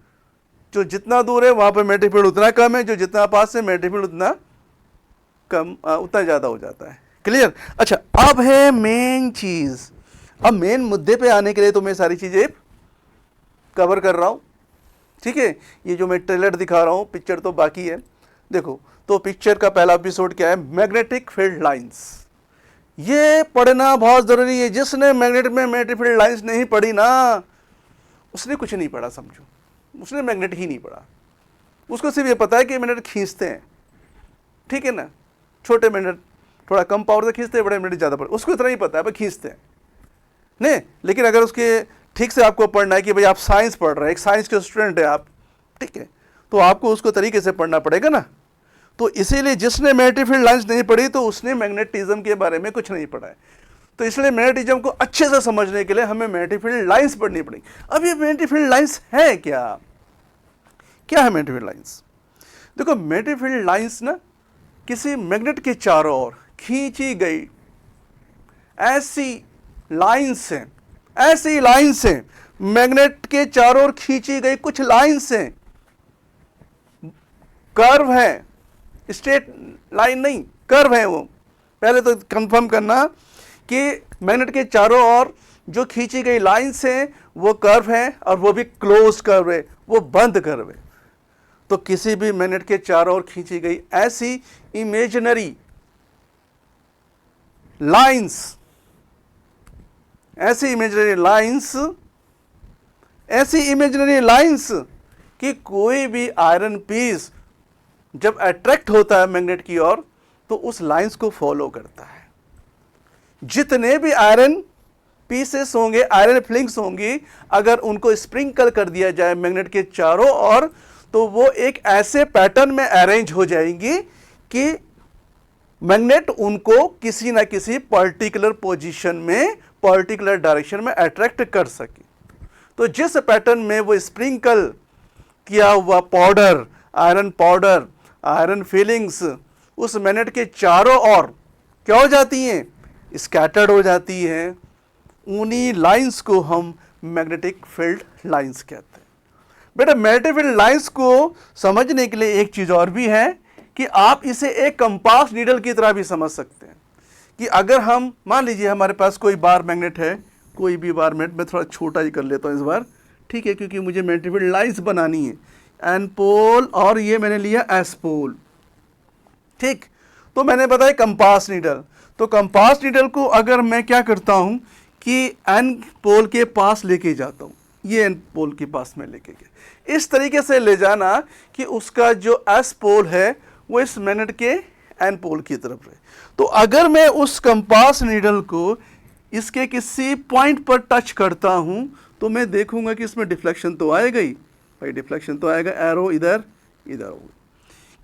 जो जितना दूर है वहां पर मैग्नेटिक फील्ड उतना कम है, जो जितना पास है मैग्नेटिक फील्ड उतना कम, उतना ज्यादा हो जाता है। क्लियर। अच्छा, अब है मेन चीज। अब मेन मुद्दे पे आने के लिए तो मैं सारी चीजें कवर कर रहा हूं, ठीक है। ये जो मैं ट्रेलर दिखा रहा हूं, पिक्चर तो बाकी है। देखो, तो पिक्चर का पहला एपिसोड क्या है, मैग्नेटिक फील्ड लाइंस। ये पढ़ना बहुत जरूरी है। जिसने मैग्नेटिक फील्ड लाइंस नहीं पढ़ी ना, उसने कुछ नहीं पढ़ा, समझो, उसने मैग्नेट ही नहीं पढ़ा। उसको सिर्फ ये पता है कि मैग्नेट खींचते हैं, ठीक है ना, छोटे मैग्नेट थोड़ा कम पावर से खींचते हैं, बड़े मैग्नेट ज़्यादा पावर, उसको इतना ही पता है भाई खींचते हैं नहीं। लेकिन अगर उसके ठीक से आपको पढ़ना है कि भाई आप साइंस पढ़ रहे हैं, एक साइंस के स्टूडेंट है आप, ठीक है, तो आपको उसको तरीके से पढ़ना पड़ेगा ना। तो इसीलिए जिसने मैग्नेटिक फील्ड लाइंस नहीं पढ़ी तो उसने मैग्नेटिज्म के बारे में कुछ नहीं पढ़ा है। तो इसलिए मैग्नेटिज्म को अच्छे से समझने के लिए हमें मैग्नेटिक फील्ड लाइंस पढ़नी पड़ेगी। अब ये मैग्नेटिक फील्ड लाइंस है क्या, क्या है मैग्नेटिक फील्ड लाइंस? देखो, मैग्नेटिक फील्ड लाइंस ना किसी मैग्नेट के चारों ओर खींची गई ऐसी लाइंस हैं, ऐसी लाइंस हैं, मैग्नेट के चारों ओर खींची गई कुछ लाइंस हैं, कर्व है, स्ट्रेट लाइन नहीं, कर्व है। वो पहले तो कंफर्म करना कि मैग्नेट के चारों ओर जो खींची गई लाइंस हैं वो कर्व है और वो भी क्लोज कर्व है, वो बंद कर्व है। तो किसी भी मैग्नेट के चारों ओर खींची गई ऐसी इमेजिनरी लाइंस, ऐसी इमेजिनरी लाइंस कि कोई भी आयरन पीस जब अट्रैक्ट होता है मैग्नेट की ओर तो उस लाइंस को फॉलो करता है। जितने भी आयरन पीसेस होंगे, आयरन फ्लिंग्स होंगी, अगर उनको स्प्रिंकल कर दिया जाए मैग्नेट के चारों ओर तो वो एक ऐसे पैटर्न में अरेंज हो जाएंगी कि मैग्नेट उनको किसी ना किसी पर्टिकुलर पोजीशन में, पर्टिकुलर डायरेक्शन में अट्रैक्ट कर सके। तो जिस पैटर्न में वो स्प्रिंकल किया हुआ powder, iron powder, iron feelings उस मैग्नेट के चारों ओर क्या हो जाती हैं, स्कैटर्ड हो जाती हैं, उन्हीं लाइंस को हम मैग्नेटिक फील्ड लाइंस कहते हैं। बेटा, मैग्नेटिक फील्ड लाइंस को समझने के लिए एक चीज और भी है कि आप इसे एक कंपास नीडल की तरह भी समझ सकते हैं। कि अगर हम मान लीजिए हमारे पास कोई बार मैग्नेट है, कोई भी बार मैग्नेट, मैं थोड़ा छोटा ही कर लेता हूँ इस बार, ठीक है, क्योंकि मुझे मैग्नेटिक फील्ड लाइंस बनानी है, एन पोल और ये मैंने लिया एस पोल, ठीक। तो मैंने बताया कंपास नीडल, तो कंपास नीडल को अगर मैं क्या करता हूँ कि एन पोल के पास लेके जाता हूँ, ये एन पोल के पास में लेके गया, इस तरीके से ले जाना कि उसका जो एस पोल है वो इस मैग्नेट के एन पोल की तरफ रहे। तो अगर मैं उस कंपास नीडल को इसके किसी पॉइंट पर टच करता हूं तो मैं देखूंगा कि इसमें डिफ्लेक्शन तो आएगा ही, भाई डिफ्लेक्शन तो आएगा, एरो इधर इधर होगा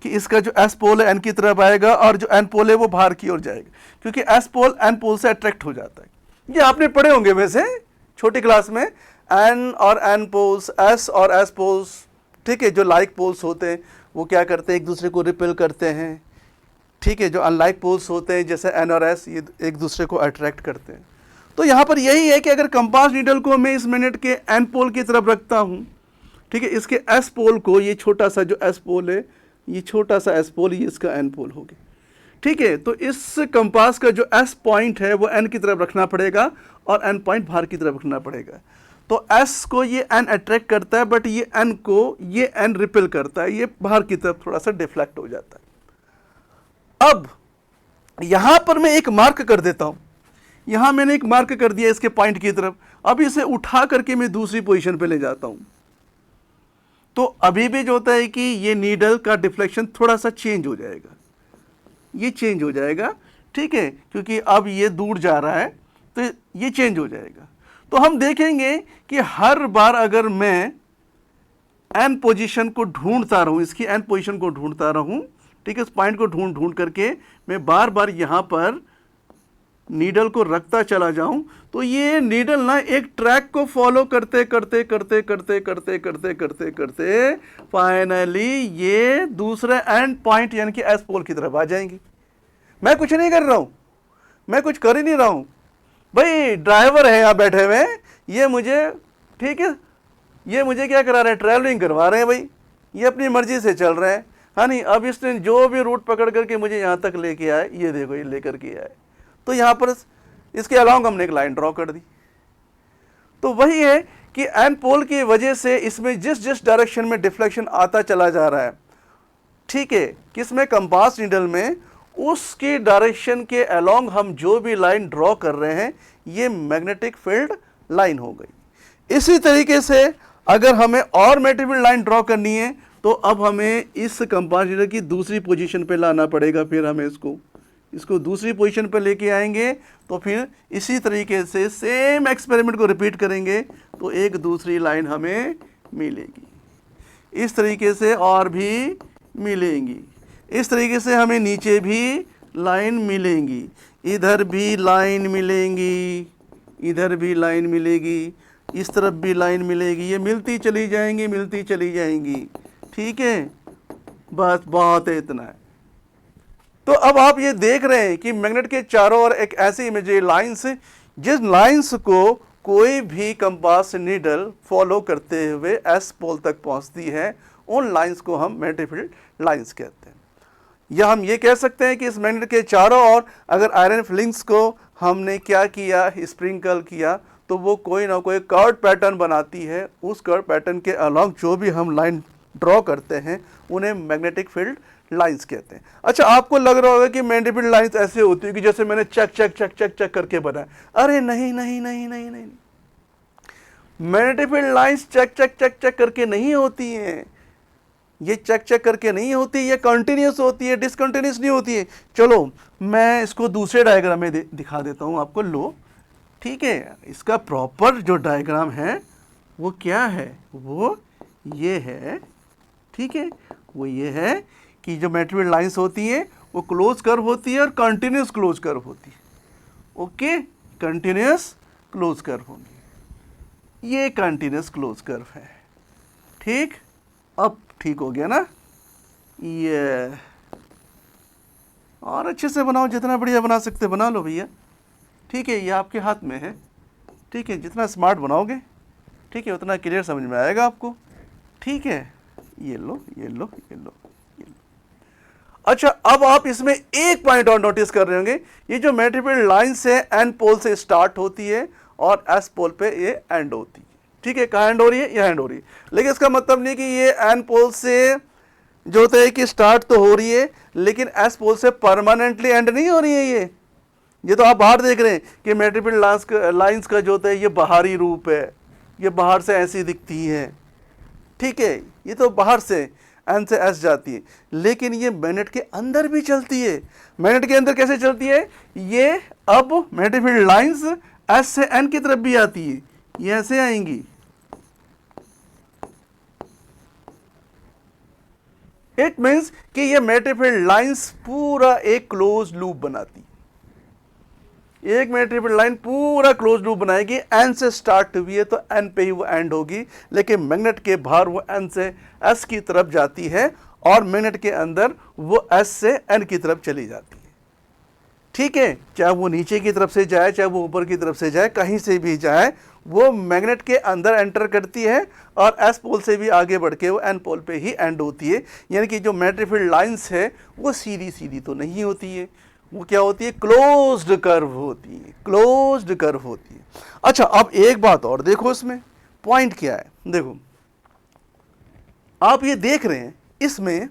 कि इसका जो एस पोल है एन की तरफ आएगा और जो एन पोल है वो बाहर की ओर जाएगा, क्योंकि एस पोल एन पोल से अट्रैक्ट हो जाता है। ये आपने पढ़े होंगे वैसे छोटी क्लास में, एन और एन पोल्स, एस और एस पोल्स, ठीक है, जो लाइक पोल्स होते हैं वो क्या करते हैं, एक दूसरे को रिपेल करते हैं, ठीक है। जो अनलाइक पोल्स होते हैं जैसे एन और एस, ये एक दूसरे को अट्रैक्ट करते हैं। तो यहाँ पर यही है कि अगर कंपास नीडल को मैं इस मैग्नेट के एन पोल की तरफ रखता हूँ, ठीक है, इसके एस पोल को, ये छोटा सा जो एस पोल है, ये छोटा सा एस पोल, ये इसका एन पोल हो गया, ठीक है। तो इस कंपास का जो एस पॉइंट है वो एन की तरफ रखना पड़ेगा और एन पॉइंट बाहर की तरफ रखना पड़ेगा। तो एस को ये एन अट्रैक्ट करता है, बट ये एन को ये एन रिपेल करता है, ये बाहर की तरफ थोड़ा सा डिफ्लेक्ट हो जाता है। अब यहां पर मैं एक मार्क कर देता हूं, यहां मैंने एक मार्क कर दिया इसके पॉइंट की तरफ। अब इसे उठा करके मैं दूसरी पोजीशन पे ले जाता हूं, तो अभी भी जो होता है कि ये नीडल का डिफ्लेक्शन थोड़ा सा चेंज हो जाएगा, ये चेंज हो जाएगा, ठीक है, क्योंकि अब ये दूर जा रहा है तो ये चेंज हो जाएगा। तो हम देखेंगे कि हर बार अगर मैं एन पोजीशन को ढूंढता रहूं, इसकी एन पोजीशन को ढूंढता रहूं, ठीक है, इस पॉइंट को ढूंढ ढूंढ करके मैं बार बार यहां पर नीडल को रखता चला जाऊं, तो ये नीडल ना एक ट्रैक को फॉलो करते करते करते करते करते करते करते करते फाइनली ये दूसरे एंड पॉइंट यानी कि एस पोल की तरफ आ जाएंगी। मैं कुछ नहीं कर रहा हूं, मैं कुछ कर ही नहीं रहा हूं भाई, ड्राइवर है यहाँ बैठे हुए, ये मुझे, ठीक है, ये मुझे क्या करा रहे हैं, ट्रैवलिंग करवा रहे हैं भाई, ये अपनी मर्जी से चल रहे हैं, हाँ नहीं। अब इसने जो भी रूट पकड़ करके मुझे यहाँ तक लेके आए, ये देखो ये लेकर के आए, तो यहाँ पर इसके अलॉन्ग हमने एक लाइन ड्रॉ कर दी। तो वही है कि एन पोल की वजह से इसमें जिस जिस डायरेक्शन में डिफ्लेक्शन आता चला जा रहा है, ठीक है, किसमें, कंपास नीडल में, उसकी डायरेक्शन के अलॉन्ग हम जो भी लाइन ड्रॉ कर रहे हैं ये मैग्नेटिक फील्ड लाइन हो गई। इसी तरीके से अगर हमें और मैग्नेटिक फील्ड लाइन ड्रॉ करनी है तो अब हमें इस कंपास नीडल की दूसरी पोजीशन पे लाना पड़ेगा, फिर हमें इसको दूसरी पोजीशन पर लेके आएंगे, तो फिर इसी तरीके से सेम एक्सपेरिमेंट को रिपीट करेंगे तो एक दूसरी लाइन हमें मिलेगी, इस तरीके से और भी मिलेंगी, इस तरीके से हमें नीचे भी लाइन मिलेंगी, इधर भी लाइन मिलेंगी, इधर भी लाइन मिलेगी, इस तरफ भी लाइन मिलेगी, ये मिलती चली जाएंगी, मिलती चली जाएंगी, ठीक है, बस बहुत है, इतना है। तो अब आप ये देख रहे हैं कि मैग्नेट के चारों ओर एक ऐसी इमेजरी लाइंस, जिस लाइंस को कोई भी कंपास नीडल फॉलो करते हुए एस पोल तक पहुंचती है, उन लाइंस को हम मैग्नेटिक फील्ड लाइंस कहते हैं। या हम ये कह सकते हैं कि इस मैग्नेट के चारों ओर अगर आयरन फिलिंग्स को हमने क्या किया, स्प्रिंकल किया, तो वो कोई ना कोई कर्व पैटर्न बनाती है, उस कर्व पैटर्न के अलॉन्ग जो भी हम लाइन ड्रॉ करते हैं उन्हें मैग्नेटिक फील्ड लाइंस कहते हैं। अच्छा, आपको लग रहा होगा कि मैग्नेटिक फील्ड लाइंस ऐसे होती है कि जैसे मैंने चक चक चक चक चक करके बनाया। अरे नहीं नहीं नहीं नहीं नहीं, मैग्नेटिक फील्ड लाइंस चक चक चक चक करके नहीं होती हैं, ये चक चक करके नहीं होती, ये कंटिन्यूस होती है, डिसकंटिन्यूस नहीं होती है। चलो मैं इसको दूसरे डायग्राम में दिखा देता हूँ आपको, लो, ठीक है, इसका प्रॉपर जो डायग्राम है वो क्या है, वो ये है, ठीक है, वो ये है कि जो मैग्नेटिक फील्ड लाइंस होती हैं वो क्लोज कर्व होती है और कंटिन्यूस क्लोज कर्व होती है, ओके, कंटिन्यूस क्लोज कर्व होंगी, ये कंटिन्यूस क्लोज कर्व है, ठीक, अब ठीक हो गया ना, ये और अच्छे से बनाओ, जितना बढ़िया बना सकते बना लो भैया, ठीक है, ये आपके हाथ में है, ठीक है, जितना स्मार्ट बनाओगे, ठीक है, उतना क्लियर समझ में आएगा आपको, ठीक है, ये लो ये लो ये लो ये लो। अच्छा, अब आप इसमें एक पॉइंट और नोटिस कर रहे होंगे, ये जो मैग्नेटिक फील्ड लाइन से एन पोल से स्टार्ट होती है और एस पोल पे ये एंड होती है, ठीक है, कहाँ एंड हो रही है, यहाँ एंड हो रही है, लेकिन इसका मतलब नहीं कि ये एन पोल से जो होता है कि स्टार्ट तो हो रही है, लेकिन एस पोल से परमानेंटली एंड नहीं हो रही है। ये तो आप बाहर देख रहे हैं कि मैग्नेटिक फील्ड लाइंस का जो होता है ये बाहरी रूप है, ये बाहर से ऐसी दिखती है, ठीक है, ये तो बाहर से एन से एस जाती है, लेकिन ये मैग्नेट के अंदर भी चलती है। मैग्नेट के अंदर कैसे चलती है, ये अब मैग्नेटिक फील्ड लाइंस एस से एन की तरफ भी आती है, ये ऐसे आएंगी, इट मीन्स कि ये मैग्नेटिक फील्ड लाइंस पूरा एक क्लोज लूप बनाती है, एक मैग्नेटिक फील्ड लाइन पूरा क्लोज लूप बनाएगी, एन से स्टार्ट हुई है तो एन पे ही वो एंड होगी, लेकिन मैग्नेट के बाहर वो एन से एस की तरफ जाती है और मैग्नेट के अंदर वो एस से एन की तरफ चली जाती है, ठीक है, चाहे वो नीचे की तरफ से जाए, चाहे वो ऊपर की तरफ से जाए, कहीं से भी जाए, वो मैग्नेट के अंदर एंटर करती है और एस पोल से भी आगे बढ़ के वो एन पोल पे ही एंड होती है। यानी कि जो मैग्नेटिक फील्ड लाइंस है वो सीधी सीधी तो नहीं होती है, वो क्या होती है, क्लोज्ड कर्व होती है, क्लोज्ड कर्व होती है। अच्छा, अब एक बात और देखो, इसमें पॉइंट क्या है, देखो आप ये देख रहे हैं इसमें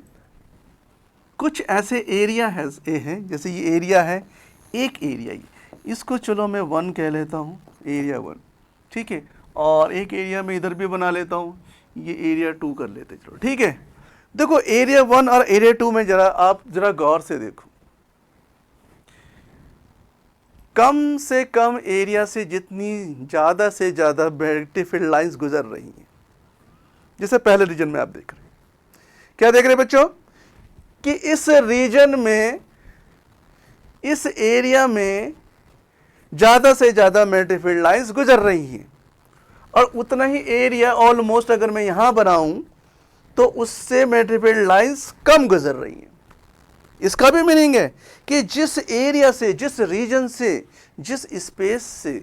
कुछ ऐसे एरिया हैं, जैसे ये एरिया है, एक एरिया ही, इसको चलो मैं 1 कह लेता हूँ, एरिया 1, ठीक है, और एक एरिया में इधर भी बना लेता हूँ, ये एरिया 2 कर लेते, चलो ठीक है। देखो एरिया 1 और एरिया 2 में आप जरा गौर से देखो, कम से कम एरिया से जितनी ज़्यादा से ज़्यादा मैग्नेटिक फील्ड लाइंस गुजर रही हैं, जैसे पहले रीजन में आप देख रहे हैं, क्या देख रहे हैं बच्चों, कि इस रीजन में, इस एरिया में ज़्यादा से ज़्यादा मैग्नेटिक फील्ड लाइंस गुजर रही हैं, और उतना ही एरिया ऑलमोस्ट अगर मैं यहाँ बनाऊँ तो उससे मैग्नेटिक फील्ड लाइंस कम गुजर रही हैं। इसका भी मीनिंग है कि जिस एरिया से, जिस रीजन से, जिस स्पेस से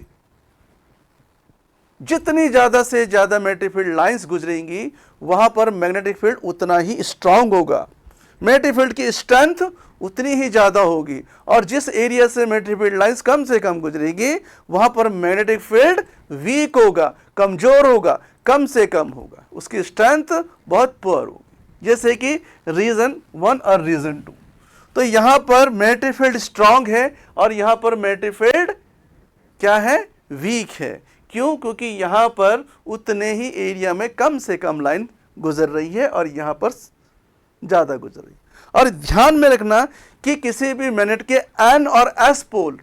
जितनी ज़्यादा से ज़्यादा मैग्नेटिक फील्ड लाइंस गुजरेंगी वहाँ पर मैग्नेटिक फील्ड उतना ही स्ट्रांग होगा, मैग्नेटिक फील्ड की स्ट्रेंथ उतनी ही ज़्यादा होगी, और जिस एरिया से मैग्नेटिक फील्ड लाइंस कम से कम गुजरेगी वहाँ पर मैग्नेटिक फील्ड वीक होगा, कमज़ोर होगा, कम से कम होगा, उसकी स्ट्रेंथ बहुत पुअर होगी, जैसे कि रीजन 1 और रीजन 2। तो यहाँ पर मैग्नेटिक फील्ड स्ट्रांग है और यहाँ पर मैग्नेटिक फील्ड क्या है, वीक है। क्यों? क्योंकि यहाँ पर उतने ही एरिया में कम से कम लाइन गुजर रही है और यहाँ पर ज़्यादा गुजर रही है। और ध्यान में रखना कि किसी भी मैग्नेट के एन और एस पोल,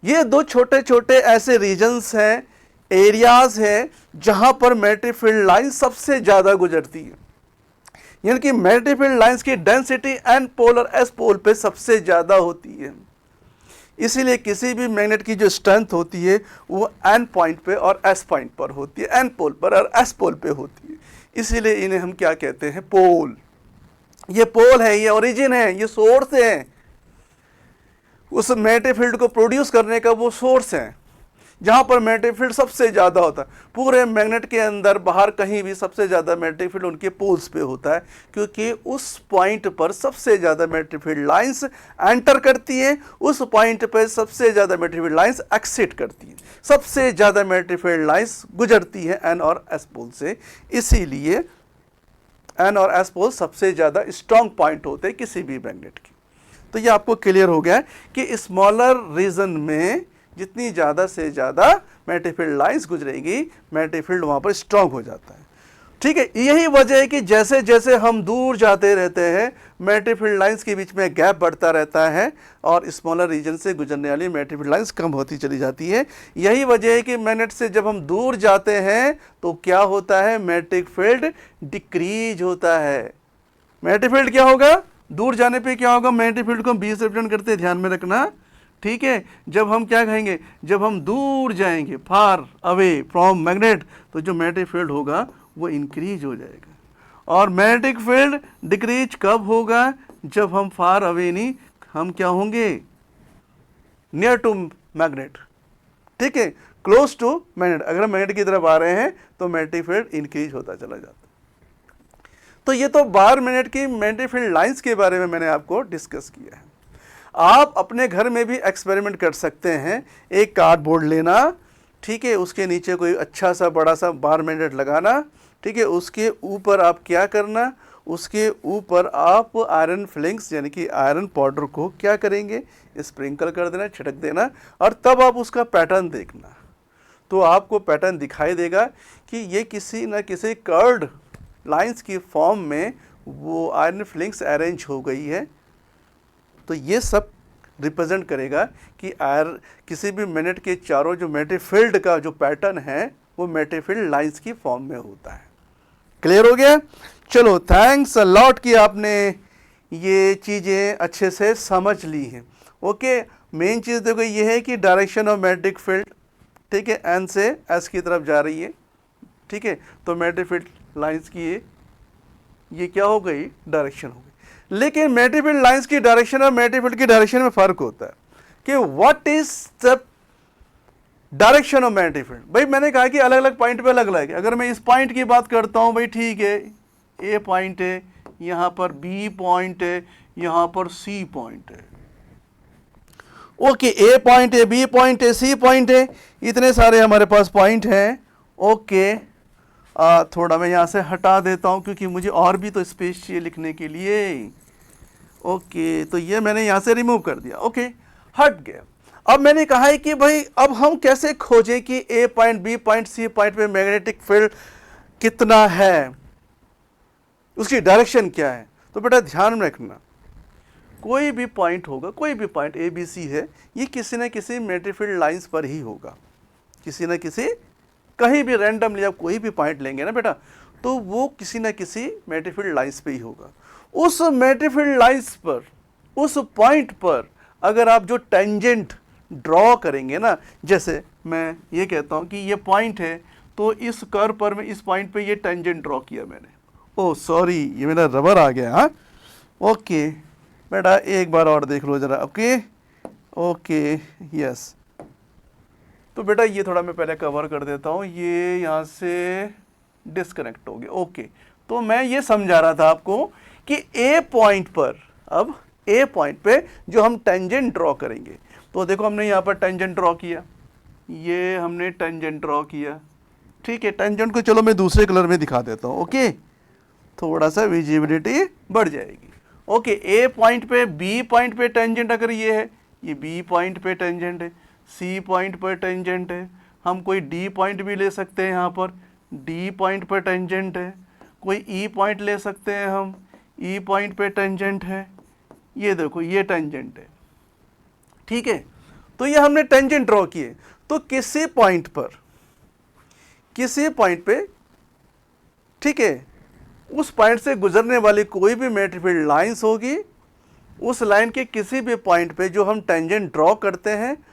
ये दो छोटे छोटे ऐसे रीजन्स हैं, एरियाज हैं जहाँ पर मैग्नेटिक फील्ड लाइन सबसे ज़्यादा गुजरती है, यानी कि मैग्नेटिक फील्ड लाइंस की डेंसिटी एन पोल और एस पोल पे सबसे ज़्यादा होती है। इसीलिए किसी भी मैग्नेट की जो स्ट्रेंथ होती है वो एन पॉइंट पे और एस पॉइंट पर होती है, एन पोल पर और एस पोल पे होती है। इसीलिए इन्हें हम क्या कहते हैं, पोल। ये पोल है, ये ओरिजिन है, ये सोर्स है, उस मैग्नेटिक फील्ड को प्रोड्यूस करने का वो सोर्स है जहाँ पर मैग्नेटिक फील्ड सबसे ज़्यादा होता है। पूरे मैग्नेट के अंदर बाहर कहीं भी सबसे ज़्यादा मैग्नेटिक फील्ड उनके पोल्स पे होता है, क्योंकि उस पॉइंट पर सबसे ज़्यादा मैग्नेटिक फील्ड लाइंस एंटर करती है, उस पॉइंट पर सबसे ज़्यादा मैग्नेटिक फील्ड लाइंस एक्सिट करती हैं, सबसे ज़्यादा मैग्नेटिक फील्ड लाइंस गुजरती है एन और एस पोल से। इसीलिए एन और एस पोल सबसे ज़्यादा स्ट्रॉन्ग पॉइंट होते हैं किसी भी मैग्नेट की। तो ये आपको क्लियर हो गया कि स्मॉलर रीजन में जितनी ज़्यादा से ज़्यादा मैग्नेटिक फील्ड लाइंस गुजरेगी, मैग्नेटिक फील्ड वहाँ पर स्ट्रांग हो जाता है। ठीक है, यही वजह है कि जैसे जैसे हम दूर जाते रहते हैं मैग्नेटिक फील्ड लाइंस के बीच में गैप बढ़ता रहता है और स्मॉलर रीजन से गुजरने वाली मैग्नेटिक फील्ड लाइंस कम होती चली जाती है। यही वजह है कि मैग्नेट से जब हम दूर जाते हैं तो क्या होता है, मैग्नेटिक फील्ड डिक्रीज होता है। मैग्नेटिक फील्ड क्या होगा, दूर जाने पे क्या होगा, मैग्नेटिक फील्ड को हम 20 से रिप्रेजेंट करते हैं, ध्यान में रखना। ठीक है, जब हम क्या कहेंगे, जब हम दूर जाएंगे, फार अवे फ्रॉम मैग्नेट, तो जो मैग्नेटिक फील्ड होगा वो इंक्रीज हो जाएगा। और मैग्नेटिक फील्ड डिक्रीज कब होगा, जब हम फार अवे नहीं, हम क्या होंगे, नियर टू मैग्नेट। ठीक है, क्लोज टू मैग्नेट, अगर हम मैग्नेट की तरफ आ रहे हैं तो मैग्नेटिक फील्ड इंक्रीज होता चला जाता है। तो ये तो बार मिनट की मैग्नेटिक फील्ड लाइंस के बारे में मैंने आपको डिस्कस किया है। आप अपने घर में भी एक्सपेरिमेंट कर सकते हैं। एक कार्डबोर्ड लेना, ठीक है, उसके नीचे कोई अच्छा सा बड़ा सा बार मैग्नेट लगाना, ठीक है, उसके ऊपर आप क्या करना, उसके ऊपर आप आयरन फ्लिंक्स यानी कि आयरन पाउडर को क्या करेंगे, स्प्रिंकल कर देना, छिड़क देना, और तब आप उसका पैटर्न देखना। तो आपको पैटर्न दिखाई देगा कि ये किसी न किसी कर्व्ड लाइंस की फॉर्म में वो आयरन फ्लिंक्स अरेंज हो गई है। तो ये सब रिप्रेजेंट करेगा कि किसी भी मैग्नेट के चारों जो मैग्नेटिक फील्ड का जो पैटर्न है वो मैग्नेटिक फील्ड लाइंस की फॉर्म में होता है। क्लियर हो गया? चलो, थैंक्स अ लॉट कि आपने ये चीज़ें अच्छे से समझ ली हैं। ओके, मेन चीज़ देखो ये है कि डायरेक्शन ऑफ मैग्नेटिक फील्ड, ठीक है, एन से एस की तरफ जा रही है। ठीक है, तो मैग्नेटिक फील्ड लाइंस की ये क्या हो गई, डायरेक्शन हो गई। लेकिन मैग्नेटिक फील्ड लाइंस की डायरेक्शन और मैग्नेटिक फील्ड की डायरेक्शन में फ़र्क होता है कि what is the direction of magnetic field. भाई मैंने कहा कि अलग अलग पॉइंट पे अलग अलग है। अगर मैं इस पॉइंट की बात करता हूँ, भाई ठीक है, ए पॉइंट है, यहाँ पर बी पॉइंट है, यहाँ पर सी पॉइंट है। ओके, ए पॉइंट है, बी पॉइंट है, सी पॉइंट है, इतने सारे हमारे पास पॉइंट हैं। ओके, थोड़ा मैं यहाँ से हटा देता हूँ क्योंकि मुझे और भी तो स्पेस चाहिए लिखने के लिए। ओके, तो ये मैंने यहाँ से रिमूव कर दिया। ओके, हट गया। अब मैंने कहा है कि भाई अब हम कैसे खोजें कि A point, B point, C point पे मैग्नेटिक फील्ड कितना है, उसकी डायरेक्शन क्या है। तो बेटा ध्यान में रखना, कोई भी पॉइंट होगा, कोई भी पॉइंट ए बी सी है, ये किसी न किसी मैग्नेटिक फील्ड लाइंस पर ही होगा, किसी न किसी, कहीं भी रैंडमली आप कोई भी पॉइंट लेंगे ना बेटा, तो वो किसी न किसी मैग्नेटिक फील्ड लाइंस पे ही होगा। उस मैग्नेटिक फील्ड लाइंस पर, उस पॉइंट पर अगर आप जो टेंजेंट ड्रॉ करेंगे ना, जैसे मैं ये कहता हूँ कि ये पॉइंट है, तो इस कर्व पर मैं इस पॉइंट पे ये टेंजेंट ड्रॉ किया मैंने, ओह सॉरी ये मेरा रबर आ गया, हाँ ओके बेटा एक बार और देख लो जरा, ओके ओके यस। तो बेटा ये थोड़ा मैं पहले कवर कर देता हूँ, ये यहाँ से डिस्कनेक्ट हो गया, ओके। तो मैं ये समझा रहा था आपको कि ए पॉइंट पर, अब ए पॉइंट पे जो हम टेंजेंट ड्रॉ करेंगे, तो देखो हमने यहाँ पर टेंजेंट ड्रॉ किया, ये हमने टेंजेंट ड्रॉ किया, ठीक है। टेंजेंट को चलो मैं दूसरे कलर में दिखा देता हूँ, ओके, थोड़ा सा विजिबिलिटी बढ़ जाएगी, ओके। ए पॉइंट पे, बी पॉइंट पे टेंजेंट अगर ये है, ये बी पॉइंट पे टेंजेंट है, सी पॉइंट पर टेंजेंट है, हम कोई डी पॉइंट भी ले सकते हैं, यहाँ पर डी पॉइंट पर टेंजेंट है, कोई ई पॉइंट ले सकते हैं हम, ई पॉइंट पे टेंजेंट है, ये देखो ये टेंजेंट है, ठीक है। तो ये हमने टेंजेंट ड्रॉ किए, तो किसी पॉइंट पर, किसी पॉइंट पे, ठीक है, उस पॉइंट से गुजरने वाली कोई भी मैग्नेटिक फील्ड लाइंस होगी, उस लाइन के किसी भी पॉइंट पे जो हम टेंजेंट ड्रॉ करते हैं,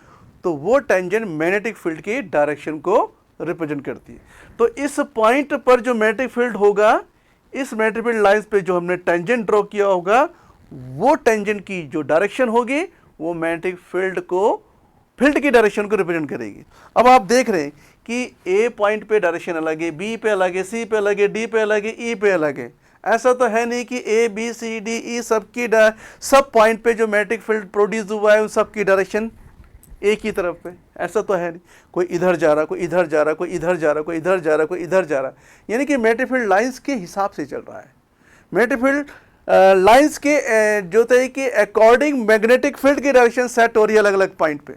तो वो टेंजेंट मैग्नेटिक फील्ड की डायरेक्शन को रिप्रेजेंट करती है। तो इस पॉइंट पर जो मैग्नेटिक फील्ड होगा, इस मैग्नेटिक फील्ड लाइंस पे जो हमने टेंजेंट ड्रॉ किया होगा, वो टेंजेंट की जो डायरेक्शन होगी, वो मैग्नेटिक फील्ड को, फील्ड की डायरेक्शन को रिप्रेजेंट करेगी। अब आप देख रहे हैं कि ए पॉइंट पे डायरेक्शन अलग है, बी पे अलग है, सी पे अलग है, डी पे अलग है, ई पे अलग है। ऐसा तो है नहीं कि A B C D E सब पॉइंट पे जो मैग्नेटिक फील्ड प्रोड्यूस हुआ है उन सब की डायरेक्शन एक ही तरफ पे, ऐसा तो है नहीं। कोई इधर जा रहा, कोई इधर जा रहा, कोई इधर जा रहा, कोई इधर जा रहा, कोई इधर जा रहा, यानी कि मैग्नेटिक फील्ड लाइंस के हिसाब से चल रहा है। मैग्नेटिक फील्ड लाइंस के जो है कि अकॉर्डिंग मैग्नेटिक फील्ड की डायरेक्शन सेट हो रही है अलग अलग पॉइंट पे,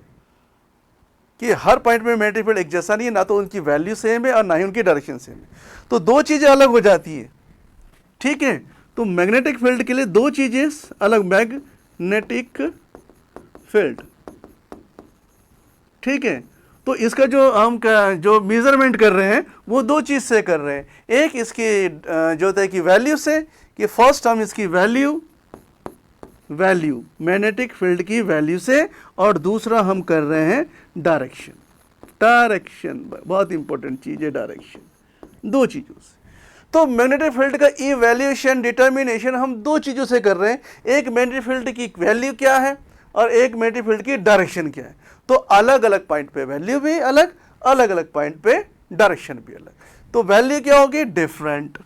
कि हर पॉइंट में मैग्नेटिक फील्ड एक जैसा नहीं है, ना तो उनकी वैल्यू सेम है और ना ही उनकी डायरेक्शन सेम है, तो दो चीज़ें अलग हो जाती है, ठीक है। तो मैग्नेटिक फील्ड के लिए दो चीज़ें अलग, मैग्नेटिक फील्ड, ठीक है। तो इसका जो हम जो मेजरमेंट कर रहे हैं वो दो चीज़ से कर रहे हैं, एक इसकी जो होता है कि वैल्यू से, कि फर्स्ट हम इसकी वैल्यू मैग्नेटिक फील्ड की वैल्यू से, और दूसरा हम कर रहे हैं डायरेक्शन। बहुत इंपॉर्टेंट चीज़ है डायरेक्शन, दो चीज़ों से। तो मैग्नेटिक फील्ड का इवैल्यूएशन, डिटर्मिनेशन हम दो चीज़ों से कर रहे हैं, एक मैग्नेटिक फील्ड की वैल्यू क्या है और एक मैग्नेटिक फील्ड की डायरेक्शन क्या है। तो अलग अलग पॉइंट पे वैल्यू भी अलग, अलग अलग पॉइंट पे डायरेक्शन भी अलग। तो वैल्यू क्या होगी, डिफरेंट,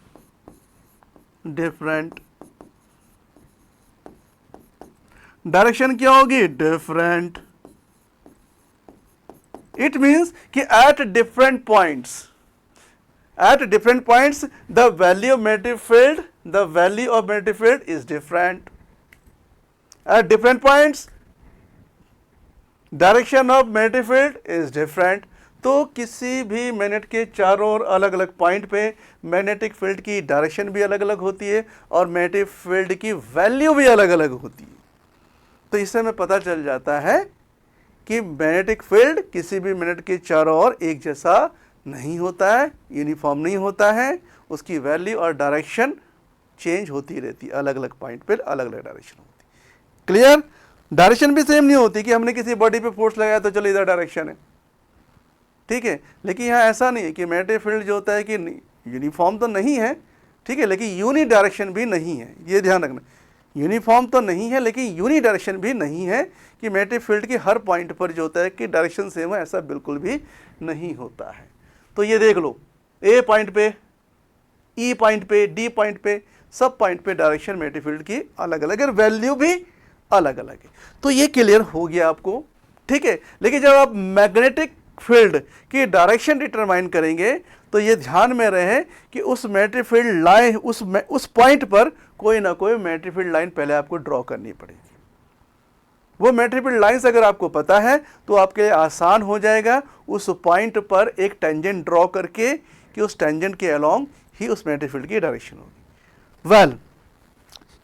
डायरेक्शन क्या होगी, डिफरेंट। इट मीन्स कि at different points the value of magnetic field is different. At different points direction of magnetic field is different. तो किसी भी मैग्नेट के चारों ओर अलग अलग पॉइंट पे मैग्नेटिक फील्ड की डायरेक्शन भी अलग अलग होती है और मैग्नेटिक फील्ड की वैल्यू भी अलग अलग होती है। तो इससे हमें पता चल जाता है कि मैग्नेटिक फील्ड किसी भी मैग्नेट के चारों ओर एक जैसा नहीं होता है, यूनिफॉर्म नहीं होता है, उसकी वैल्यू और डायरेक्शन चेंज होती रहती है, अलग अलग पॉइंट पर अलग अलग डायरेक्शन होती है। क्लियर? डायरेक्शन भी सेम नहीं होती कि हमने किसी बॉडी पे फोर्स लगाया तो चलो इधर डायरेक्शन है, ठीक है। लेकिन यहाँ ऐसा नहीं है कि मैग्नेटिक फील्ड जो होता है कि यूनिफॉर्म तो नहीं है, ठीक है, लेकिन यूनी डायरेक्शन भी नहीं है, ये ध्यान रखना। यूनिफॉर्म तो नहीं है लेकिन यूनी डायरेक्शन भी नहीं है कि मैग्नेटिक फील्ड के हर पॉइंट पर जो होता है कि डायरेक्शन सेम है, ऐसा बिल्कुल भी नहीं होता है। तो ये देख लो, ए पॉइंट पे, ई पॉइंट पे, डी पॉइंट पे, सब पॉइंट पे डायरेक्शन मैग्नेटिक फील्ड की अलग अलग है, वैल्यू भी अलग अलग है। तो ये क्लियर हो गया आपको, ठीक है। लेकिन जब आप मैग्नेटिक फील्ड की डायरेक्शन डिटरमाइन करेंगे तो ये ध्यान में रहे कि उस मैग्नेटिक फील्ड लाइन, उस पॉइंट पर कोई ना कोई मैग्नेटिक फील्ड लाइन पहले आपको ड्रॉ करनी पड़ेगी। वो मैग्नेटिक फील्ड लाइंस अगर आपको पता है तो आपके लिए आसान हो जाएगा उस पॉइंट पर एक टेंजेंट ड्रॉ करके कि उस टेंजेंट के अलोंग ही उस मैग्नेटिक फील्ड की डायरेक्शन होगी। वेल,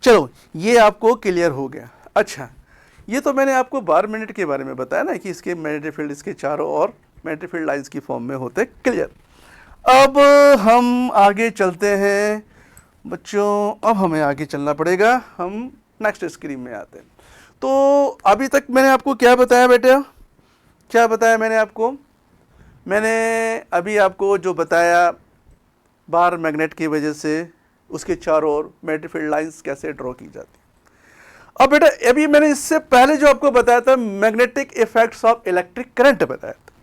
चलो ये आपको क्लियर हो गया। अच्छा, ये तो मैंने आपको बार मैग्नेट के बारे में बताया ना कि इसके मैग्नेटिक फील्ड इसके चारों ओर मैग्नेटिक फील्ड लाइंस की फॉर्म में होते। क्लियर। अब हम आगे चलते हैं बच्चों, अब हमें आगे चलना पड़ेगा, हम नेक्स्ट स्क्रीन में आते हैं। तो अभी तक मैंने आपको क्या बताया बेटा, क्या बताया मैंने आपको? मैंने अभी आपको जो बताया बार मैग्नेट की वजह से उसके चारों ओर मैग्नेटिक फील्ड लाइंस कैसे ड्रॉ की जाती है। अब बेटा अभी मैंने इससे पहले जो आपको बताया था magnetic effects of electric current बताया था,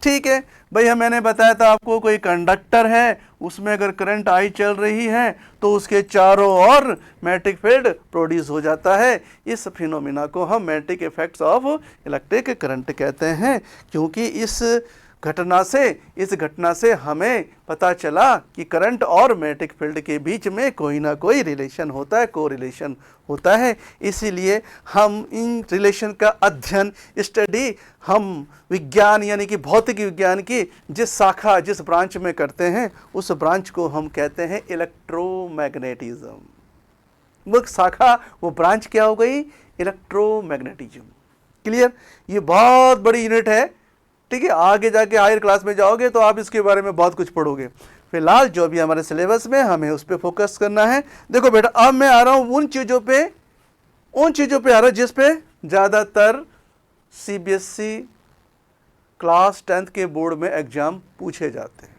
ठीक है भैया। मैंने बताया था आपको कोई कंडक्टर है, उसमें अगर करंट आई चल रही है तो उसके चारों ओर मैग्नेटिक फील्ड प्रोड्यूस हो जाता है। इस फिनोमिना को हम magnetic effects of electric current कहते हैं, क्योंकि इस घटना से हमें पता चला कि करंट और मैग्नेटिक फील्ड के बीच में कोई ना कोई रिलेशन होता है, कोरिलेशन होता है। इसीलिए हम इन रिलेशन का अध्ययन, स्टडी हम विज्ञान यानी कि भौतिक विज्ञान की जिस शाखा, जिस ब्रांच में करते हैं उस ब्रांच को हम कहते हैं इलेक्ट्रोमैग्नेटिज्म। वो शाखा, वो ब्रांच क्या हो गई? इलेक्ट्रोमैग्नेटिज्म। क्लियर? ये बहुत बड़ी यूनिट है, ठीक है। आगे जाके हायर क्लास में जाओगे तो आप इसके बारे में बहुत कुछ पढ़ोगे। फिलहाल जो भी हमारे सिलेबस में हमें उस पर फोकस करना है। देखो बेटा, अब मैं आ रहा हूं उन चीज़ों पे आ रहा हूं जिस पे ज़्यादातर सीबीएसई क्लास 10th के बोर्ड में एग्जाम पूछे जाते हैं।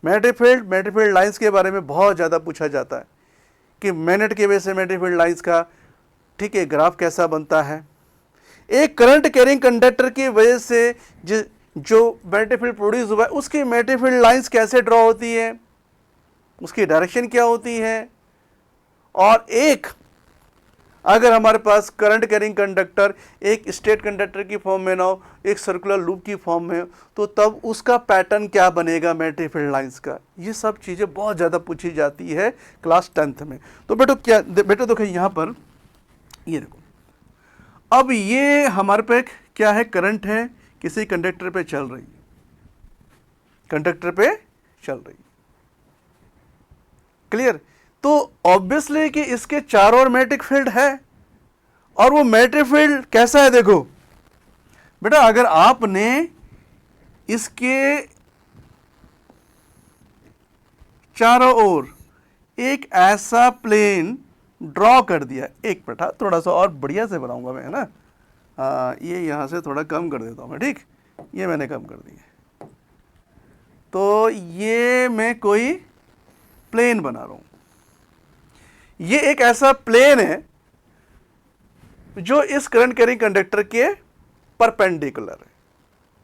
मैग्नेटिक फील्ड लाइंस के बारे में बहुत ज़्यादा पूछा जाता है कि मैग्नेट की वजह से मैग्नेटिक फील्ड लाइंस का, ठीक है, ग्राफ कैसा बनता है। एक करंट कैरिंग कंडक्टर की वजह से जो मैग्नेटिक फील्ड प्रोड्यूस हुआ है उसकी मैग्नेटिक फील्ड लाइंस कैसे ड्रॉ होती है, उसकी डायरेक्शन क्या होती है। और एक अगर हमारे पास करंट कैरिंग कंडक्टर एक स्ट्रेट कंडक्टर की फॉर्म में ना हो, एक सर्कुलर लूप की फॉर्म में हो, तो तब उसका पैटर्न क्या बनेगा मैग्नेटिक फील्ड लाइंस का। ये सब चीज़ें बहुत ज़्यादा पूछी जाती है क्लास 10th में। तो बेटो देखो यहाँ पर, ये देखो, अब ये हमारे पे क्या है, करंट है, किसी कंडक्टर पे चल रही है, कंडक्टर पे चल रही है। क्लियर? तो ऑब्वियसली कि इसके चारों ओर मैग्नेटिक फील्ड है, और वो मैग्नेटिक फील्ड कैसा है देखो बेटा, अगर आपने इसके चारों ओर एक ऐसा प्लेन ड्रॉ कर दिया, एक मिनट थोड़ा सा और बढ़िया से बनाऊंगा मैं, है ना। ये यहाँ से थोड़ा कम कर देता हूँ मैं, ठीक, ये मैंने कम कर दिया। तो ये मैं कोई प्लेन बना रहा हूँ, ये एक ऐसा प्लेन है जो इस करंट कैरिंग कंडक्टर के परपेंडिकुलर है,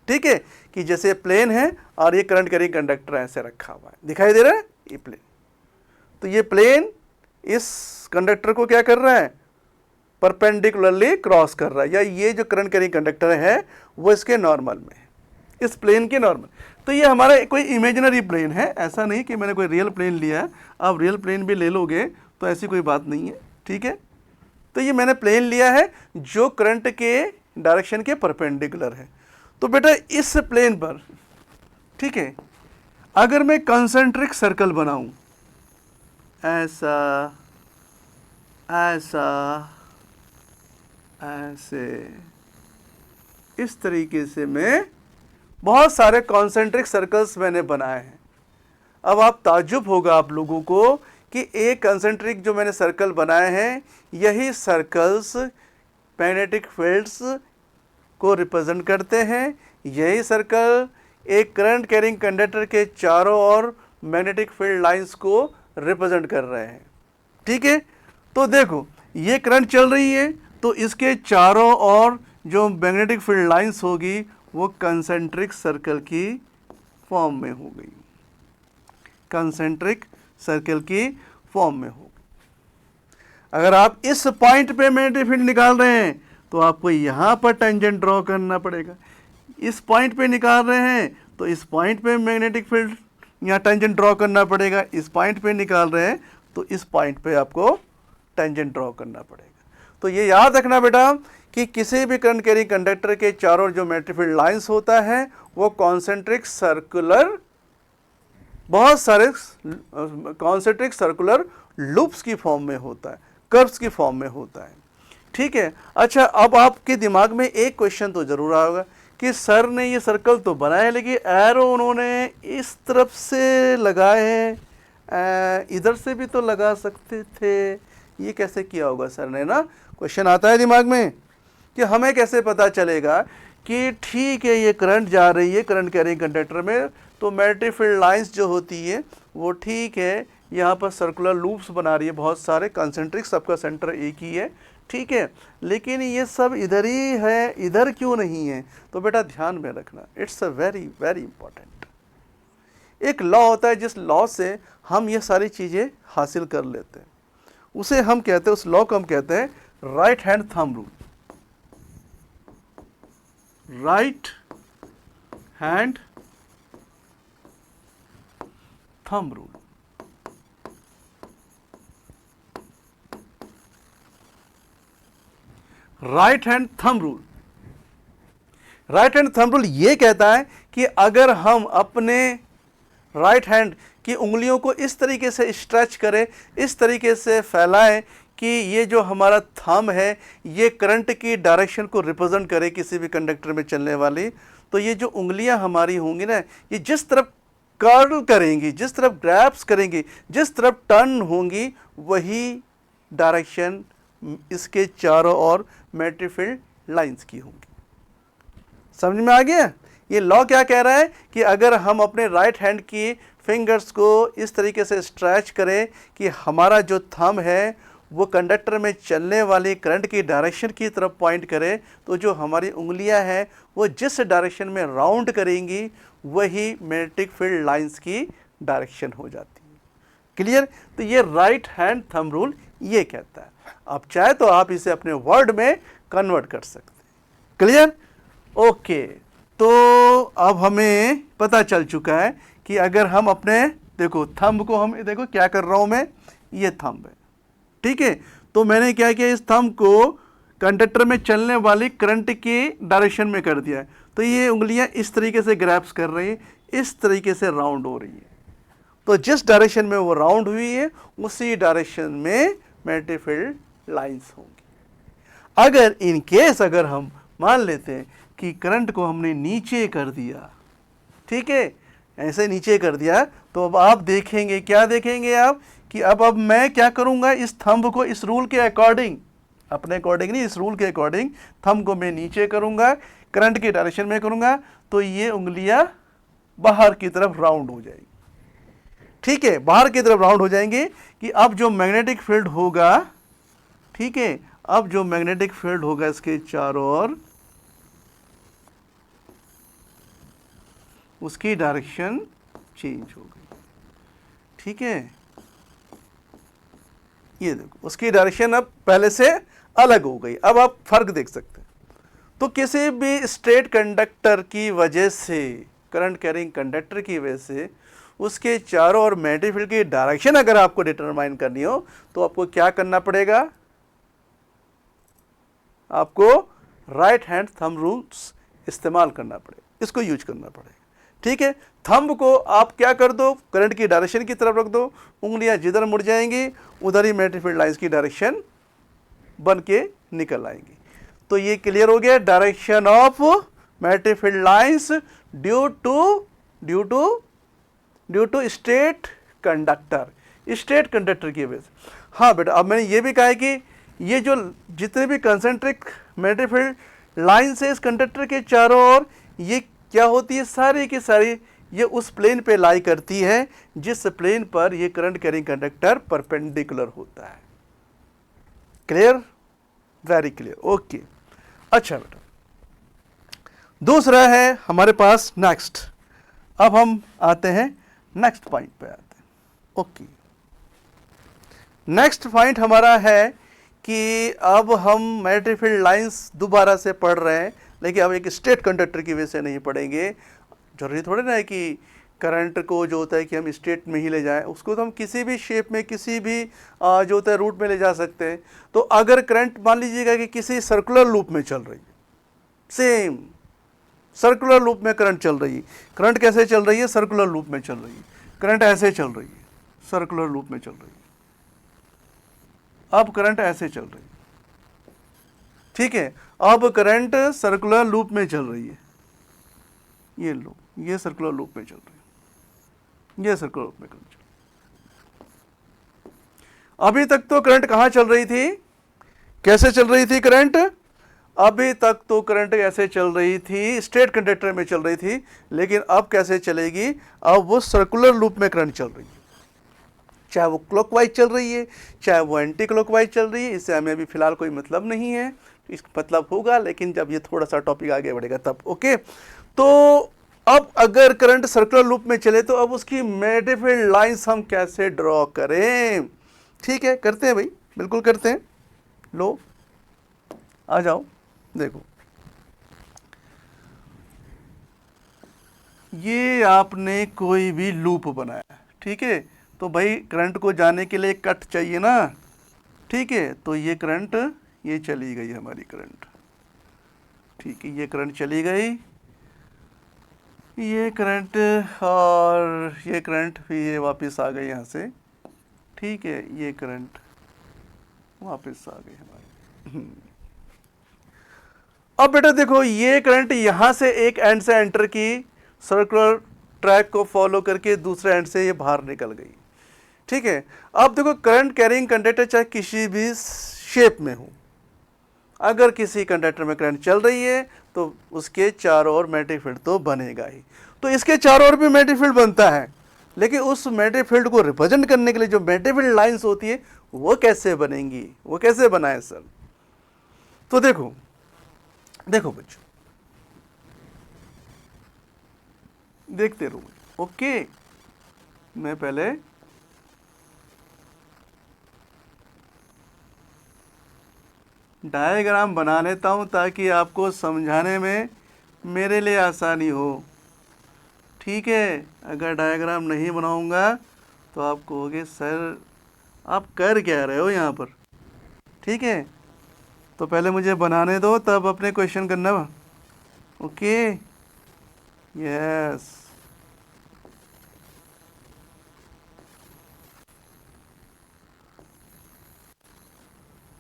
ठीक है, कि जैसे प्लेन है और ये करंट कैरिंग कंडक्टर ऐसे रखा हुआ है, दिखाई दे रहा है ये प्लेन। तो ये प्लेन इस कंडक्टर को क्या कर रहा है, परपेंडिकुलरली क्रॉस कर रहा है, या ये जो करंट कैरिंग कंडक्टर है वो इसके नॉर्मल में है, इस प्लेन के नॉर्मल। तो ये हमारा कोई इमेजिनरी प्लेन है, ऐसा नहीं कि मैंने कोई रियल प्लेन लिया है। आप रियल प्लेन भी ले लोगे तो ऐसी कोई बात नहीं है, ठीक है। तो ये मैंने प्लेन लिया है जो करंट के डायरेक्शन के परपेंडिकुलर है। तो बेटा इस प्लेन पर, ठीक है, अगर मैं कंसेंट्रिक सर्कल बनाऊं, ऐसा ऐसा ऐसे, इस तरीके से मैं बहुत सारे कॉन्सेंट्रिक सर्कल्स मैंने बनाए हैं। अब आप ताज्जुब होगा आप लोगों को कि एक कंसेंट्रिक जो मैंने सर्कल बनाए हैं, यही सर्कल्स मैग्नेटिक फील्ड्स को रिप्रेजेंट करते हैं। यही सर्कल एक करंट कैरिंग कंडक्टर के चारों ओर मैग्नेटिक फील्ड लाइंस को रिप्रेजेंट कर रहे हैं, ठीक है। तो देखो ये करंट चल रही है, तो इसके चारों ओर जो मैग्नेटिक फील्ड लाइंस होगी वो कंसेंट्रिक सर्कल की फॉर्म में हो गई, कंसेंट्रिक सर्कल की फॉर्म में हो गई। अगर आप इस पॉइंट पे मैग्नेटिक फील्ड निकाल रहे हैं तो आपको यहाँ पर टेंजेंट ड्रॉ करना पड़ेगा। इस पॉइंट पे निकाल रहे हैं तो इस पॉइंट पे मैग्नेटिक फील्ड यहाँ टेंजेंट ड्रॉ करना पड़ेगा। इस पॉइंट पे निकाल रहे हैं तो इस पॉइंट पे आपको टेंजेंट ड्रॉ करना पड़ेगा। तो ये याद रखना बेटा कि किसी भी करंट कैरिंग कंडक्टर के चारों जो मैग्नेटिक फील्ड लाइंस होता है वो कॉन्सेंट्रिक सर्कुलर बहुत सारे कॉन्सेंट्रिक सर्कुलर लूप्स की फॉर्म में होता है, कर्व्स की फॉर्म में होता है। ठीक है। अच्छा, अब आपके दिमाग में एक क्वेश्चन तो जरूर आएगा कि सर ने ये सर्कल तो बनाया लेकिन एरो उन्होंने इस तरफ से लगाए हैं, इधर से भी तो लगा सकते थे, ये कैसे किया होगा सर ने ना। क्वेश्चन आता है दिमाग में कि हमें कैसे पता चलेगा कि ठीक है ये करंट जा रही है करंट कैरिंग कंडक्टर में, तो मैग्नेटिक फील्ड लाइंस जो होती है वो ठीक है यहाँ पर सर्कुलर लूप्स बना रही है बहुत सारे कंसेंट्रिक, सबका सेंटर एक ही है, ठीक है, लेकिन ये सब इधर ही है, इधर क्यों नहीं है। तो बेटा ध्यान में रखना, it's a very very important. एक लॉ होता है जिस लॉ से हम ये सारी चीज़ें हासिल कर लेते हैं, उसे हम कहते हैं, उस लॉ को हम कहते हैं right hand thumb rule. Right hand thumb rule. Right hand thumb rule, right hand thumb rule ये कहता है कि अगर हम अपने राइट हैंड की उंगलियों को इस तरीके से स्ट्रेच करें, इस तरीके से फैलाएं कि ये जो हमारा थंब है ये करंट की डायरेक्शन को रिप्रेजेंट करे किसी भी कंडक्टर में चलने वाली, तो ये जो उंगलियां हमारी होंगी ना, ये जिस तरफ कर्ल करेंगी, जिस तरफ ग्रैब्स करेंगी, जिस तरफ टर्न होंगी, वही डायरेक्शन इसके चारों ओर मैग्नेटिक फील्ड लाइंस की होंगी। समझ में आ गया। ये लॉ क्या कह रहा है कि अगर हम अपने राइट हैंड की फिंगर्स को इस तरीके से स्ट्रेच करें कि हमारा जो थंब है वो कंडक्टर में चलने वाली करंट की डायरेक्शन की तरफ पॉइंट करे, तो जो हमारी उंगलियां हैं वो जिस डायरेक्शन में राउंड करेंगी वही मैग्नेटिक फील्ड लाइंस की डायरेक्शन हो जाती है। क्लियर। तो ये राइट हैंड थंब रूल ये कहता है। आप चाहे तो आप इसे अपने वर्ड में कन्वर्ट कर सकते हैं। क्लियर। ओके, तो अब हमें पता चल चुका है कि अगर हम अपने देखो थंब को, हम देखो क्या कर रहा हूं मैं, ये थंब है, ठीक है, तो मैंने क्या किया, इस थंब को कंडक्टर में चलने वाली करंट की डायरेक्शन में कर दिया है, तो ये उंगलियां इस तरीके से ग्रैप्स कर रही है, इस तरीके से राउंड हो रही है, तो जिस डायरेक्शन में वो राउंड हुई है उसी डायरेक्शन में मैग्नेटिक फील्ड लाइंस होंगी। अगर इन केस अगर हम मान लेते हैं कि करंट को हमने नीचे कर दिया, ठीक है, ऐसे नीचे कर दिया, तो अब आप देखेंगे, क्या देखेंगे आप कि अब मैं क्या करूंगा, इस थंब को इस रूल के अकॉर्डिंग, अपने अकॉर्डिंग नहीं, इस रूल के अकॉर्डिंग थंब को मैं नीचे करूंगा, करंट की डायरेक्शन में करूंगा, तो ये उंगलियां बाहर की तरफ राउंड हो जाएगी। ठीक है, बाहर की तरफ राउंड हो जाएंगे कि अब जो मैग्नेटिक फील्ड होगा, ठीक है, अब जो मैग्नेटिक फील्ड होगा इसके चारों ओर, उसकी डायरेक्शन चेंज हो गई। ठीक है, ये देखो उसकी डायरेक्शन अब पहले से अलग हो गई। अब आप फर्क देख सकते हैं। तो किसी भी स्ट्रेट कंडक्टर की वजह से, करंट कैरिंग कंडक्टर की वजह से, उसके चारों ओर मैग्नेटिक फील्ड की डायरेक्शन अगर आपको डिटरमाइन करनी हो तो आपको क्या करना पड़ेगा, आपको राइट हैंड थंब रूल्स इस्तेमाल करना पड़ेगा, इसको यूज करना पड़ेगा। ठीक है, थंब को आप क्या कर दो, करंट की डायरेक्शन की तरफ रख दो, उंगलियां जिधर मुड़ जाएंगी उधर ही मैग्नेटिक फील्ड लाइंस की डायरेक्शन बन के निकल आएंगी। तो ये क्लियर हो गया, direction of magnetic field lines due to straight conductor, straight conductor की वजह से। हाँ बेटा, अब मैंने ये भी कहा है कि ये जो जितने भी कंसेंट्रिक मैग्नेटिक फील्ड लाइंस है इस कंडक्टर के चारों ओर, ये क्या होती है, सारी की सारी ये उस प्लेन पे लाई करती है जिस प्लेन पर ये करंट कैरिंग कंडक्टर परपेंडिकुलर होता है। Clear, very clear, okay. अच्छा बेटा, दूसरा है हमारे पास नेक्स्ट। अब हम आते हैं नेक्स्ट पॉइंट पे आते हैं। ओके, नेक्स्ट पॉइंट हमारा है कि अब हम मैग्नेटिक फील्ड लाइंस दोबारा से पढ़ रहे हैं, लेकिन अब एक स्ट्रेट कंडक्टर की वजह से नहीं पढ़ेंगे। जरूरी थोड़ी ना है कि करंट को जो होता है कि हम स्ट्रेट में ही ले जाएं, उसको तो हम किसी भी शेप में, किसी भी जो होता है रूट में ले जा सकते हैं। तो अगर करंट मान लीजिएगा कि किसी सर्कुलर लूप में चल रही है, सेम सर्कुलर लूप में करंट चल रही है, करंट कैसे चल रही है, सर्कुलर लूप में चल रही है, करंट ऐसे चल रही है, सर्कुलर लूप में चल रही है। अब करंट ऐसे चल रही है, ठीक है। अब करंट सर्कुलर लूप में चल रही है, ये लो, ये सर्कुलर लूप में चल रही है, ये सर्कुलर लूप में करंट चल रही है। अभी तक तो करंट कहाँ चल रही थी, कैसे चल रही थी करंट? अभी तक तो करंट ऐसे चल रही थी, स्ट्रेट कंडक्टर में चल रही थी, लेकिन अब कैसे चलेगी? अब वो सर्कुलर लूप में करंट चल रही है, चाहे वो क्लॉकवाइज चल रही है, चाहे वो एंटी क्लॉकवाइज चल रही है। इससे हमें अभी फिलहाल कोई मतलब नहीं है, इसका मतलब होगा लेकिन जब ये थोड़ा सा टॉपिक आगे बढ़ेगा तब। ओके, तो अब अगर करंट सर्कुलर लूप में चले तो अब उसकी मैग्नेटिक फील्ड लाइंस हम कैसे ड्रॉ करें? ठीक है, करते हैं भाई, बिल्कुल करते हैं। लो आ जाओ, देखो ये आपने कोई भी लूप बनाया, ठीक है, तो भाई करंट को जाने के लिए कट चाहिए ना, ठीक है। तो ये करंट, ये चली गई हमारी करंट, ठीक है, ये करंट चली गई, ये करंट और ये करंट फिर ये वापस आ गई यहाँ से, ठीक है, ये करंट वापस आ गई हमारी। अब बेटा देखो, ये करंट यहाँ से एक एंड से एंटर की, सर्कुलर ट्रैक को फॉलो करके दूसरे एंड से ये बाहर निकल गई, ठीक है। अब देखो करंट कैरिंग कंडक्टर चाहे किसी भी शेप में हो, अगर किसी कंडक्टर में करंट चल रही है तो उसके चारों ओर मैग्नेटिक फील्ड तो बनेगा ही। तो इसके चारों ओर भी मैग्नेटिक फील्ड बनता है, लेकिन उस मैग्नेटिक फील्ड को रिप्रेजेंट करने के लिए जो मैग्नेटिक फील्ड लाइंस होती है वो कैसे बनेंगी, वो कैसे बनाए सर? तो देखो देखो बच्चों, देखते रहो, ओके। मैं पहले डायग्राम बना लेता हूं ताकि आपको समझाने में मेरे लिए आसानी हो, ठीक है। अगर डायग्राम नहीं बनाऊंगा तो आप कहोगे सर आप कर क्या रहे हो यहाँ पर, ठीक है। तो पहले मुझे बनाने दो तब अपने क्वेश्चन करना, ओके, यस।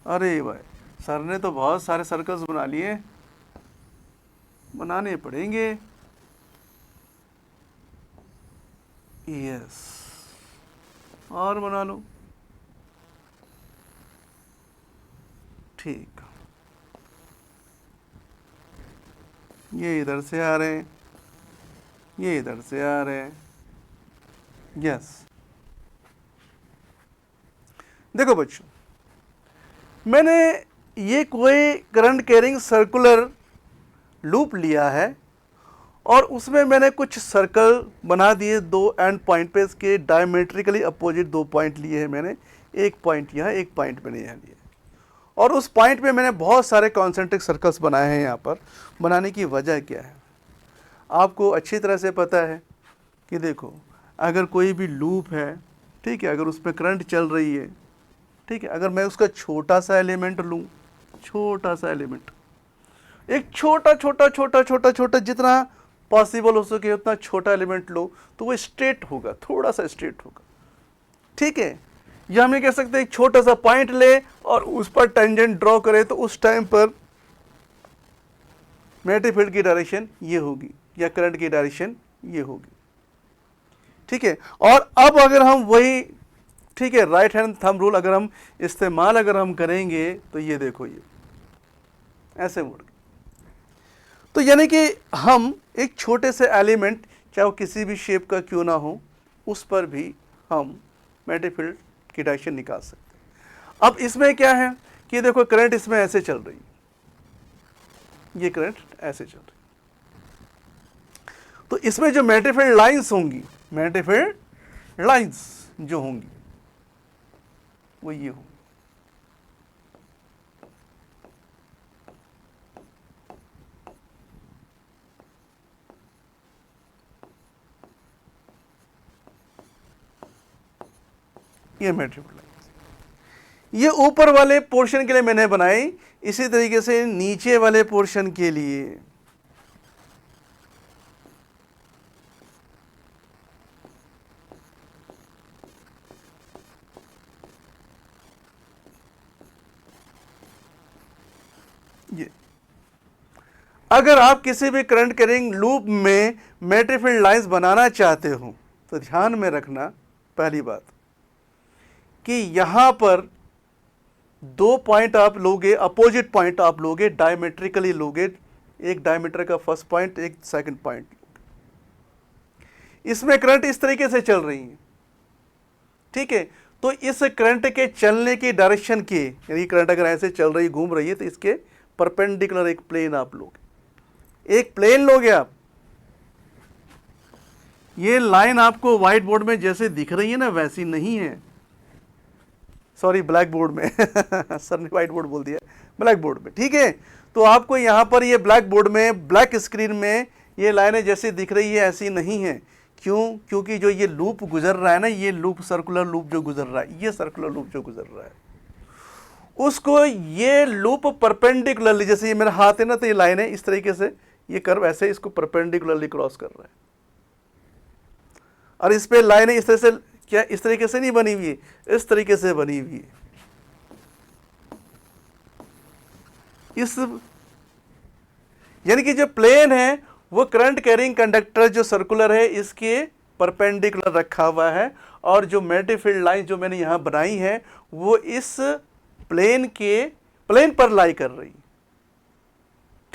अरे भाई, सर ने तो बहुत सारे सर्कल्स बना लिए, बनाने पड़ेंगे, यस, और बना लो, ठीक। ये इधर से आ रहे हैं, ये इधर से आ रहे हैं, यस। देखो बच्चों, मैंने ये कोई करंट कैरिंग सर्कुलर लूप लिया है और उसमें मैंने कुछ सर्कल बना दिए, दो एंड पॉइंट पे इसके डायमेट्रिकली अपोजिट दो पॉइंट लिए हैं मैंने, एक पॉइंट यहाँ, एक पॉइंट मैंने यहाँ लिया, और उस पॉइंट पे मैंने बहुत सारे कॉन्सेंट्रिक सर्कल्स बनाए हैं। यहाँ पर बनाने की वजह क्या है आपको अच्छी तरह से पता है कि देखो, अगर कोई भी लूप है, ठीक है, अगर उसमें करंट चल रही है, ठीक है, अगर मैं उसका छोटा सा एलिमेंट लूँ, छोटा सा एलिमेंट, एक छोटा छोटा छोटा छोटा छोटा जितना पॉसिबल हो सके उतना छोटा एलिमेंट लो, तो वो स्ट्रेट होगा, थोड़ा सा स्ट्रेट होगा, ठीक है। या हम ये कह सकते हैं एक छोटा सा पॉइंट ले और उस पर टेंजेंट ड्रॉ करे, तो उस टाइम पर मैग्नेटिक फील्ड की डायरेक्शन ये होगी या करंट की डायरेक्शन ये होगी, ठीक है। और अब अगर हम वही, ठीक है, राइट हैंड थंब रूल अगर हम इस्तेमाल अगर हम करेंगे तो ये देखो, ये ऐसे मुड़, तो यानी कि हम एक छोटे से एलिमेंट चाहे वो किसी भी शेप का क्यों ना हो, उस पर भी हम मैग्नेटिक फील्ड की डायरेक्शन निकाल सकते हैं। अब इसमें क्या है कि देखो करंट इसमें ऐसे चल रही है, ये करंट ऐसे चल रही है, तो इसमें जो मैग्नेटिक फील्ड लाइंस होंगी, मैग्नेटिक फील्ड लाइंस जो होंगी वो ये होंगी, ये मैग्नेटिक फील्ड लाइंस। ये ऊपर वाले पोर्शन के लिए मैंने बनाई, इसी तरीके से नीचे वाले पोर्शन के लिए अगर आप किसी भी करंट कैरिंग लूप में मैग्नेटिक फील्ड लाइंस बनाना चाहते हो तो ध्यान में रखना पहली बात कि यहां पर 2 पॉइंट आप लोगे, अपोजिट पॉइंट आप लोगे, डायमेट्रिकली लोगे, एक डायमीटर का फर्स्ट पॉइंट, एक सेकंड पॉइंट। इसमें करंट इस तरीके से चल रही है, ठीक है। तो इस करंट के चलने की डायरेक्शन की, यानी करंट अगर ऐसे चल रही घूम रही है तो इसके परपेंडिकुलर एक प्लेन आप लोगे, एक प्लेन लोगे आप। ये लाइन आपको व्हाइट बोर्ड में जैसे दिख रही है ना वैसी नहीं है, सॉरी ब्लैक बोर्ड में सर ने व्हाइट बोर्ड बोल दिया, ब्लैक बोर्ड में, ठीक है। तो आपको यहां पर ये ब्लैक बोर्ड में, ब्लैक स्क्रीन में ये लाइनें जैसी दिख रही है ऐसी नहीं है। क्यों? क्योंकि जो ये लूप गुजर रहा है ना, ये लूप, सर्कुलर लूप जो गुजर रहा है, ये सर्कुलर लूप जो गुजर रहा है, उसको ये लूप परपेंडिकुलरली, जैसे ये मेरा हाथ है ना, तो ये लाइन है इस तरीके से, ये कर्व ऐसे इसको परपेंडिकुलरली क्रॉस कर रहा है। और इस पे लाइनें इस तरह से, क्या इस तरीके से नहीं बनी हुई है, इस तरीके से बनी हुई है। इस यानी कि जो प्लेन है वो करंट कैरिंग कंडक्टर जो सर्कुलर है इसके परपेंडिकुलर रखा हुआ है, और जो मैग्नेटिक फील्ड लाइन जो मैंने यहां बनाई है वो इस प्लेन पर लाई कर रही है,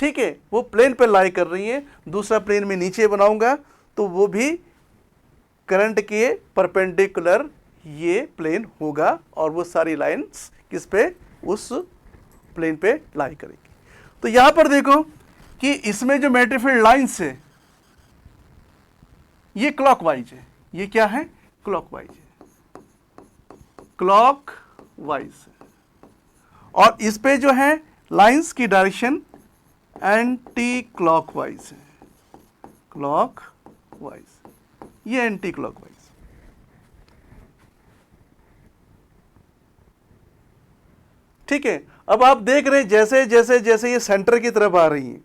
ठीक है, वो प्लेन पर लाई कर रही है। दूसरा प्लेन में नीचे बनाऊंगा तो वो भी करंट के परपेंडिकुलर ये प्लेन होगा, और वो सारी लाइंस किस पे, उस प्लेन पे लाई करेगी। तो यहां पर देखो कि इसमें जो मैग्नेटिक फील्ड लाइंस है ये क्लॉकवाइज है, ये क्या है, क्लॉकवाइज है, क्लॉकवाइज है। और इस पे जो है लाइंस की डायरेक्शन एंटी क्लॉकवाइज है, क्लॉकवाइज, ये एंटी क्लॉकवाइज। ठीक है। अब आप देख रहे हैं जैसे जैसे जैसे ये सेंटर की तरफ आ रही है,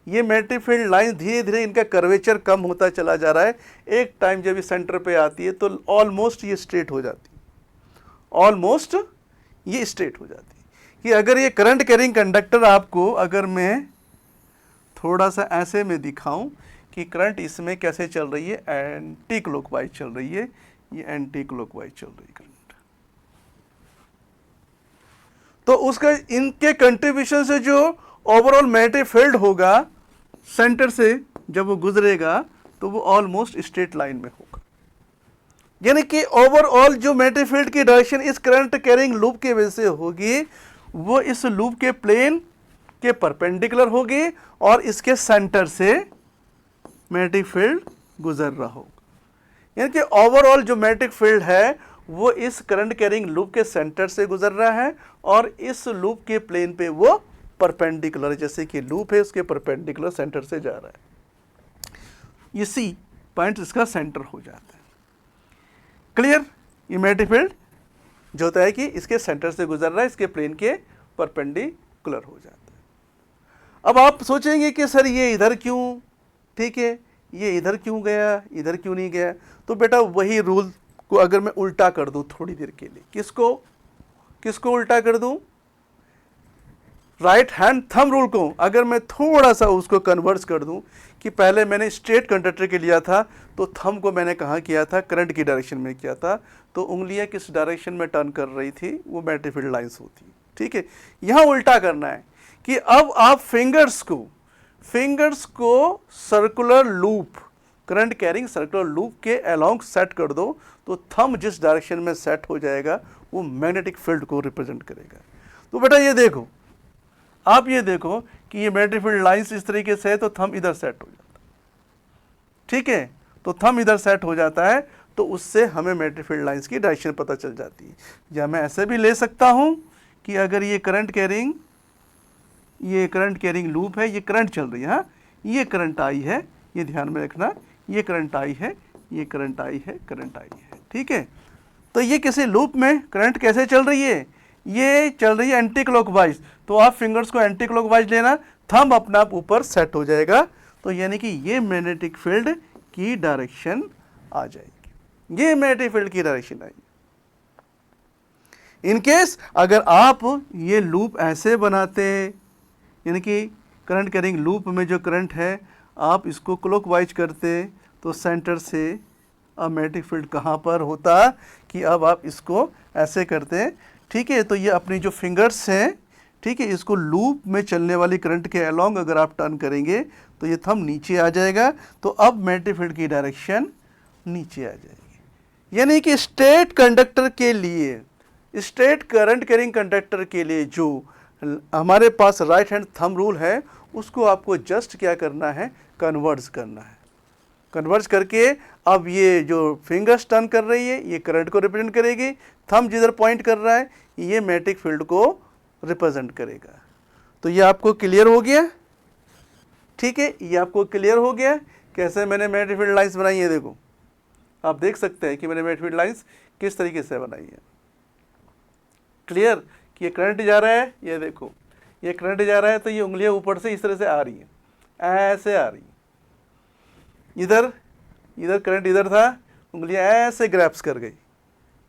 ये मैग्नेटिक फील्ड लाइन धीरे धीरे इनका कर्वेचर कम होता चला जा रहा है। एक टाइम जब ये सेंटर पे आती है तो ऑलमोस्ट ये स्ट्रेट हो जाती है, ऑलमोस्ट ये स्ट्रेट हो जाती है। कि अगर ये करंट कैरिंग कंडक्टर आपको, अगर मैं थोड़ा सा ऐसे में दिखाऊं कि करंट इसमें कैसे चल रही है, एंटी क्लॉकवाइज चल रही है, ये एंटी क्लॉकवाइज चल रही है करंट। तो उसका, इनके कंट्रीब्यूशन से जो ओवरऑल मैग्नेटिक फील्ड होगा सेंटर से जब वो गुजरेगा तो वो ऑलमोस्ट स्ट्रेट लाइन में होगा। यानी कि ओवरऑल जो मैग्नेटिक फील्ड की डायरेक्शन इस करंट कैरिंग लूप की वजह से होगी वो इस लूप के प्लेन के परपेंडिकुलर होगी, और इसके सेंटर से मैग्नेटिक फील्ड गुजर रहा होगा। यानी कि ओवरऑल जो मैग्नेटिक फील्ड है वो इस करंट कैरिंग लूप के सेंटर से गुजर रहा है, और इस लूप के प्लेन पे वो परपेंडिकुलर, जैसे कि लूप है उसके परपेंडिकुलर सेंटर से जा रहा है। इसी पॉइंट इसका सेंटर हो जाता है। क्लियर? ये मैग्नेटिक फील्ड जो होता है कि इसके सेंटर से गुजर रहा है, इसके प्लेन के परपेंडिकुलर हो जाता है। अब आप सोचेंगे कि सर ये इधर क्यों, ठीक है, ये इधर क्यों गया, इधर क्यों नहीं गया? तो बेटा वही रूल को अगर मैं उल्टा कर दूं थोड़ी देर के लिए, किसको उल्टा कर दूं? राइट हैंड थंब रूल को अगर मैं थोड़ा सा उसको कन्वर्ट कर दूं कि पहले मैंने स्ट्रेट कंडक्टर के लिया था तो थंब को मैंने कहाँ किया था, करंट की डायरेक्शन में किया था, तो उंगलियां किस डायरेक्शन में टर्न कर रही थी, वो मैग्नेटिक फील्ड लाइंस होती, ठीक है। यहाँ उल्टा करना है कि अब आप फिंगर्स को circular loop, current carrying circular loop के अलोंग सेट कर दो, तो थंब जिस डायरेक्शन में सेट हो जाएगा वो मैग्नेटिक फील्ड को रिप्रेजेंट करेगा। तो बेटा ये देखो, आप ये देखो कि ये मैग्नेटिक फील्ड लाइंस इस तरीके से है तो थंब इधर सेट हो जाता है, ठीक है। तो थंब इधर सेट हो जाता है तो उससे हमें मैग्नेटिक फील्ड लाइंस की डायरेक्शन पता चल जाती है। या मैं ऐसे भी ले सकता हूं कि अगर ये करंट कैरिंग लूप है, ये करंट चल रही है, हाँ, ये करंट आई है, ये ध्यान में रखना, ये करंट आई है, ये करंट आई है, करंट आई है, ठीक है। तो ये किसी लूप में करंट कैसे चल रही है, ये चल रही है एंटी क्लॉकवाइज, तो आप फिंगर्स को एंटी क्लॉकवाइज लेना, थंब अपना आप ऊपर सेट हो जाएगा, तो यानी कि ये मैग्नेटिक फील्ड की डायरेक्शन आ जाएगी, ये मैग्नेटिक फील्ड की डायरेक्शन आएगी। इन केस अगर आप ये लूप ऐसे बनाते, यानी कि करंट कैरिंग लूप में जो करंट है आप इसको क्लॉकवाइज करते तो सेंटर से अब मैग्नेटिक फील्ड कहाँ पर होता कि अब आप इसको ऐसे करते, ठीक है। तो ये अपनी जो फिंगर्स हैं, ठीक है, इसको लूप में चलने वाली करंट के अलोंग अगर आप टर्न करेंगे तो ये थंब नीचे आ जाएगा, तो अब मैग्नेटिक फील्ड की डायरेक्शन नीचे आ जाएगी। यानी कि स्ट्रेट कंडक्टर के लिए, स्ट्रेट करंट कैरिंग कंडक्टर के लिए जो हमारे पास राइट हैंड थंब रूल है उसको आपको जस्ट क्या करना है, कन्वर्ज करना है। कन्वर्ज करके अब ये जो फिंगर्स टर्न कर रही है ये करंट को रिप्रेजेंट करेगी, थंब जिधर पॉइंट कर रहा है ये मैग्नेटिक फील्ड को रिप्रेजेंट करेगा। तो ये आपको क्लियर हो गया, ठीक है, ये आपको क्लियर हो गया कैसे मैंने मैग्नेटिक फील्ड लाइंस बनाई है। देखो आप देख सकते हैं कि मैंने मैग्नेटिक फील्ड लाइंस किस तरीके से बनाई है। क्लियर कि ये करंट जा रहा है, ये देखो ये करंट जा रहा है तो ये उंगलियां ऊपर से इस तरह से आ रही हैं, ऐसे आ रही हैं। इधर इधर करंट इधर था, उंगलियां ऐसे ग्रैप्स कर गई,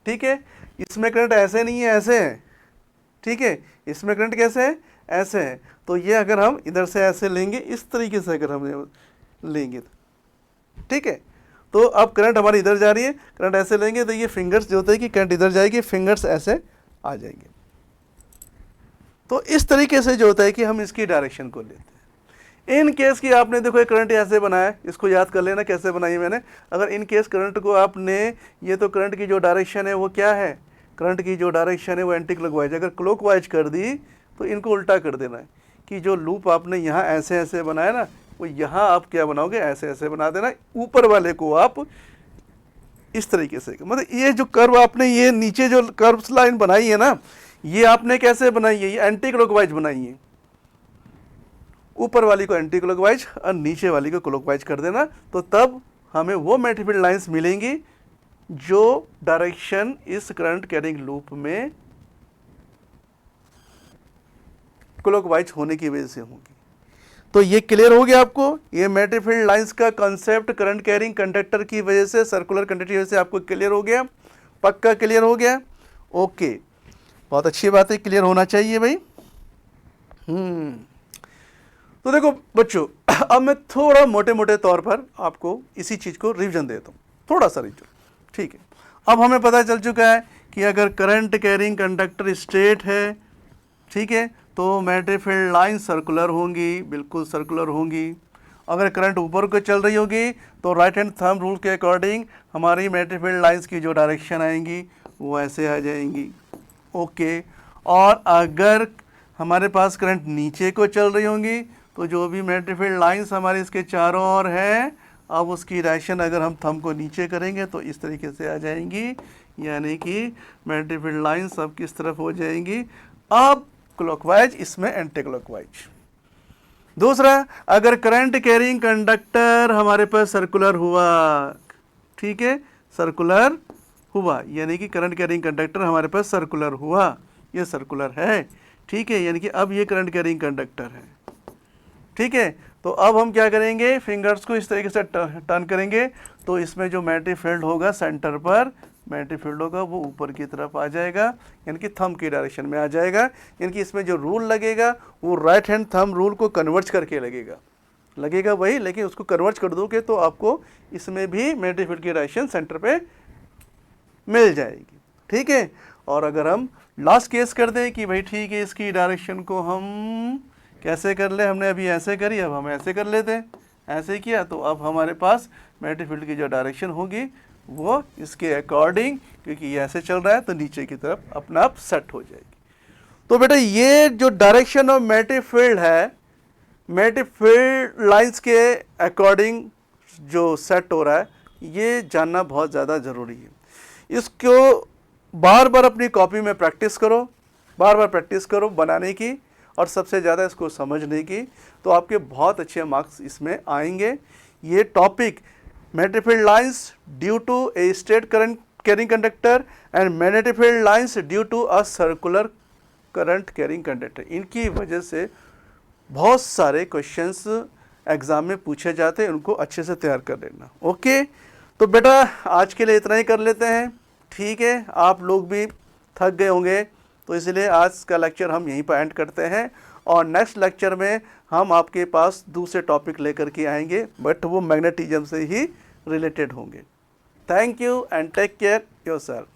ठीक है। इसमें करंट ऐसे नहीं है, ऐसे है, ठीक है। इसमें करंट कैसे है, ऐसे है। तो ये अगर हम इधर से ऐसे लेंगे, इस तरीके से अगर हम लेंगे, ठीक है, तो अब करंट हमारी इधर जा रही है, करंट ऐसे लेंगे तो ये फिंगर्स जो होता है कि करंट इधर जाएगी, फिंगर्स ऐसे आ जाएंगे। तो इस तरीके से जो होता है कि हम इसकी डायरेक्शन को लेते हैं। इन केस की आपने देखो करंट ऐसे बनाया, इसको याद कर लेना कैसे बनाई मैंने। अगर इन केस करंट को आपने, ये तो करंट की जो डायरेक्शन है वो क्या है, करंट की जो डायरेक्शन है वो एंटी क्लॉकवाइज, अगर क्लॉकवाइज कर दी तो इनको उल्टा कर देना है कि जो लूप आपने यहाँ ऐसे ऐसे बनाया ना वो यहाँ आप क्या बनाओगे, ऐसे ऐसे बना देना। ऊपर वाले को आप इस तरीके से, मतलब ये जो कर्व आपने ये नीचे जो कर्व लाइन बनाई है ना ये आपने कैसे बनाई है, ये एंटी क्लॉकवाइज बनाई है। ऊपर वाली को एंटी क्लॉकवाइज और नीचे वाली को क्लॉकवाइज कर देना, तो तब हमें वो मैग्नेटिक फील्ड लाइंस मिलेंगी जो डायरेक्शन इस करंट कैरिंग लूप में क्लॉकवाइज होने की वजह से होगी। तो ये क्लियर हो गया आपको, ये मैग्नेटिक फील्ड लाइंस का कॉन्सेप्ट करंट कैरिंग कंडक्टर की वजह से, सर्कुलर कंडक्टर की वजह से आपको क्लियर हो गया, पक्का क्लियर हो गया, ओके, बहुत अच्छी बात है, क्लियर होना चाहिए भाई। तो देखो बच्चों, अब मैं थोड़ा मोटे मोटे तौर पर आपको इसी चीज़ को रिवीजन देता हूँ, थोड़ा सा रिवीजन, ठीक है। अब हमें पता चल चुका है कि अगर करंट कैरिंग कंडक्टर स्ट्रेट है, ठीक है, तो मैग्नेटिक फील्ड लाइन सर्कुलर होंगी, बिल्कुल सर्कुलर होंगी। अगर करंट ऊपर को चल रही होगी तो राइट हैंड थंब रूल के अकॉर्डिंग हमारी मैग्नेटिक फील्ड लाइंस की जो डायरेक्शन आएंगी वो ऐसे आ जाएंगी, ओके। और अगर हमारे पास करंट नीचे को चल रही होंगी तो जो भी मैग्नेटिक फील्ड लाइंस हमारे इसके चारों ओर है, अब उसकी डायरेक्शन अगर हम थंब को नीचे करेंगे तो इस तरीके से आ जाएंगी, यानी कि मैग्नेटिक फील्ड लाइंस अब किस तरफ हो जाएंगी, अब क्लॉकवाइज, इसमें एंटी क्लॉकवाइज। दूसरा, अगर करंट कैरिंग कंडक्टर हमारे पास सर्कुलर हुआ, ठीक है, सर्कुलर हुआ, यानी कि करंट कैरिंग कंडक्टर हमारे पास सर्कुलर हुआ, ये सर्कुलर है, ठीक है, यानी कि अब ये करंट कैरिंग कंडक्टर है, ठीक है। तो अब हम क्या करेंगे, फिंगर्स को इस तरीके से टर्न करेंगे तो इसमें जो मैग्नेटिक फील्ड होगा सेंटर पर मैग्नेटिक फील्ड होगा वो ऊपर की तरफ आ जाएगा, यानी कि थंब की डायरेक्शन में आ जाएगा। यानी कि इसमें जो रूल लगेगा वो राइट हैंड थंब रूल को कन्वर्ज करके लगेगा वही, लेकिन उसको कन्वर्ज कर दोगे तो आपको इसमें भी मैग्नेटिक फील्ड की डायरेक्शन सेंटर पे मिल जाएगी, ठीक है। और अगर हम लास्ट केस कर दें कि भाई ठीक है इसकी डायरेक्शन को हम कैसे कर ले, हमने अभी ऐसे करी, अब हम ऐसे कर लेते हैं, ऐसे किया तो अब हमारे पास मैग्नेटिक फील्ड की जो डायरेक्शन होगी वो इसके अकॉर्डिंग, क्योंकि ये ऐसे चल रहा है तो नीचे की तरफ अपना आप सेट हो जाएगी। तो बेटा ये जो डायरेक्शन ऑफ मैग्नेटिक फील्ड है, मैग्नेटिक फील्ड लाइंस के अकॉर्डिंग जो सेट हो रहा है, ये जानना बहुत ज़्यादा ज़रूरी है। इसको बार बार अपनी कॉपी में प्रैक्टिस करो, बार बार प्रैक्टिस करो बनाने की, और सबसे ज़्यादा इसको समझने की, तो आपके बहुत अच्छे मार्क्स इसमें आएंगे। ये topic magnetic field lines due to a straight current carrying conductor and magnetic field lines due to a circular current carrying conductor, इनकी वजह से बहुत सारे क्वेश्चंस एग्ज़ाम में पूछे जाते हैं, उनको अच्छे से तैयार कर लेना, ओके। तो बेटा आज के लिए इतना ही कर लेते हैं, ठीक है। आप लोग भी थक गए होंगे तो इसलिए आज का लेक्चर हम यहीं पर एंड करते हैं, और नेक्स्ट लेक्चर में हम आपके पास दूसरे टॉपिक लेकर के आएंगे, बट वो मैग्नेटिज्म से ही रिलेटेड होंगे। Thank you and take care yourself.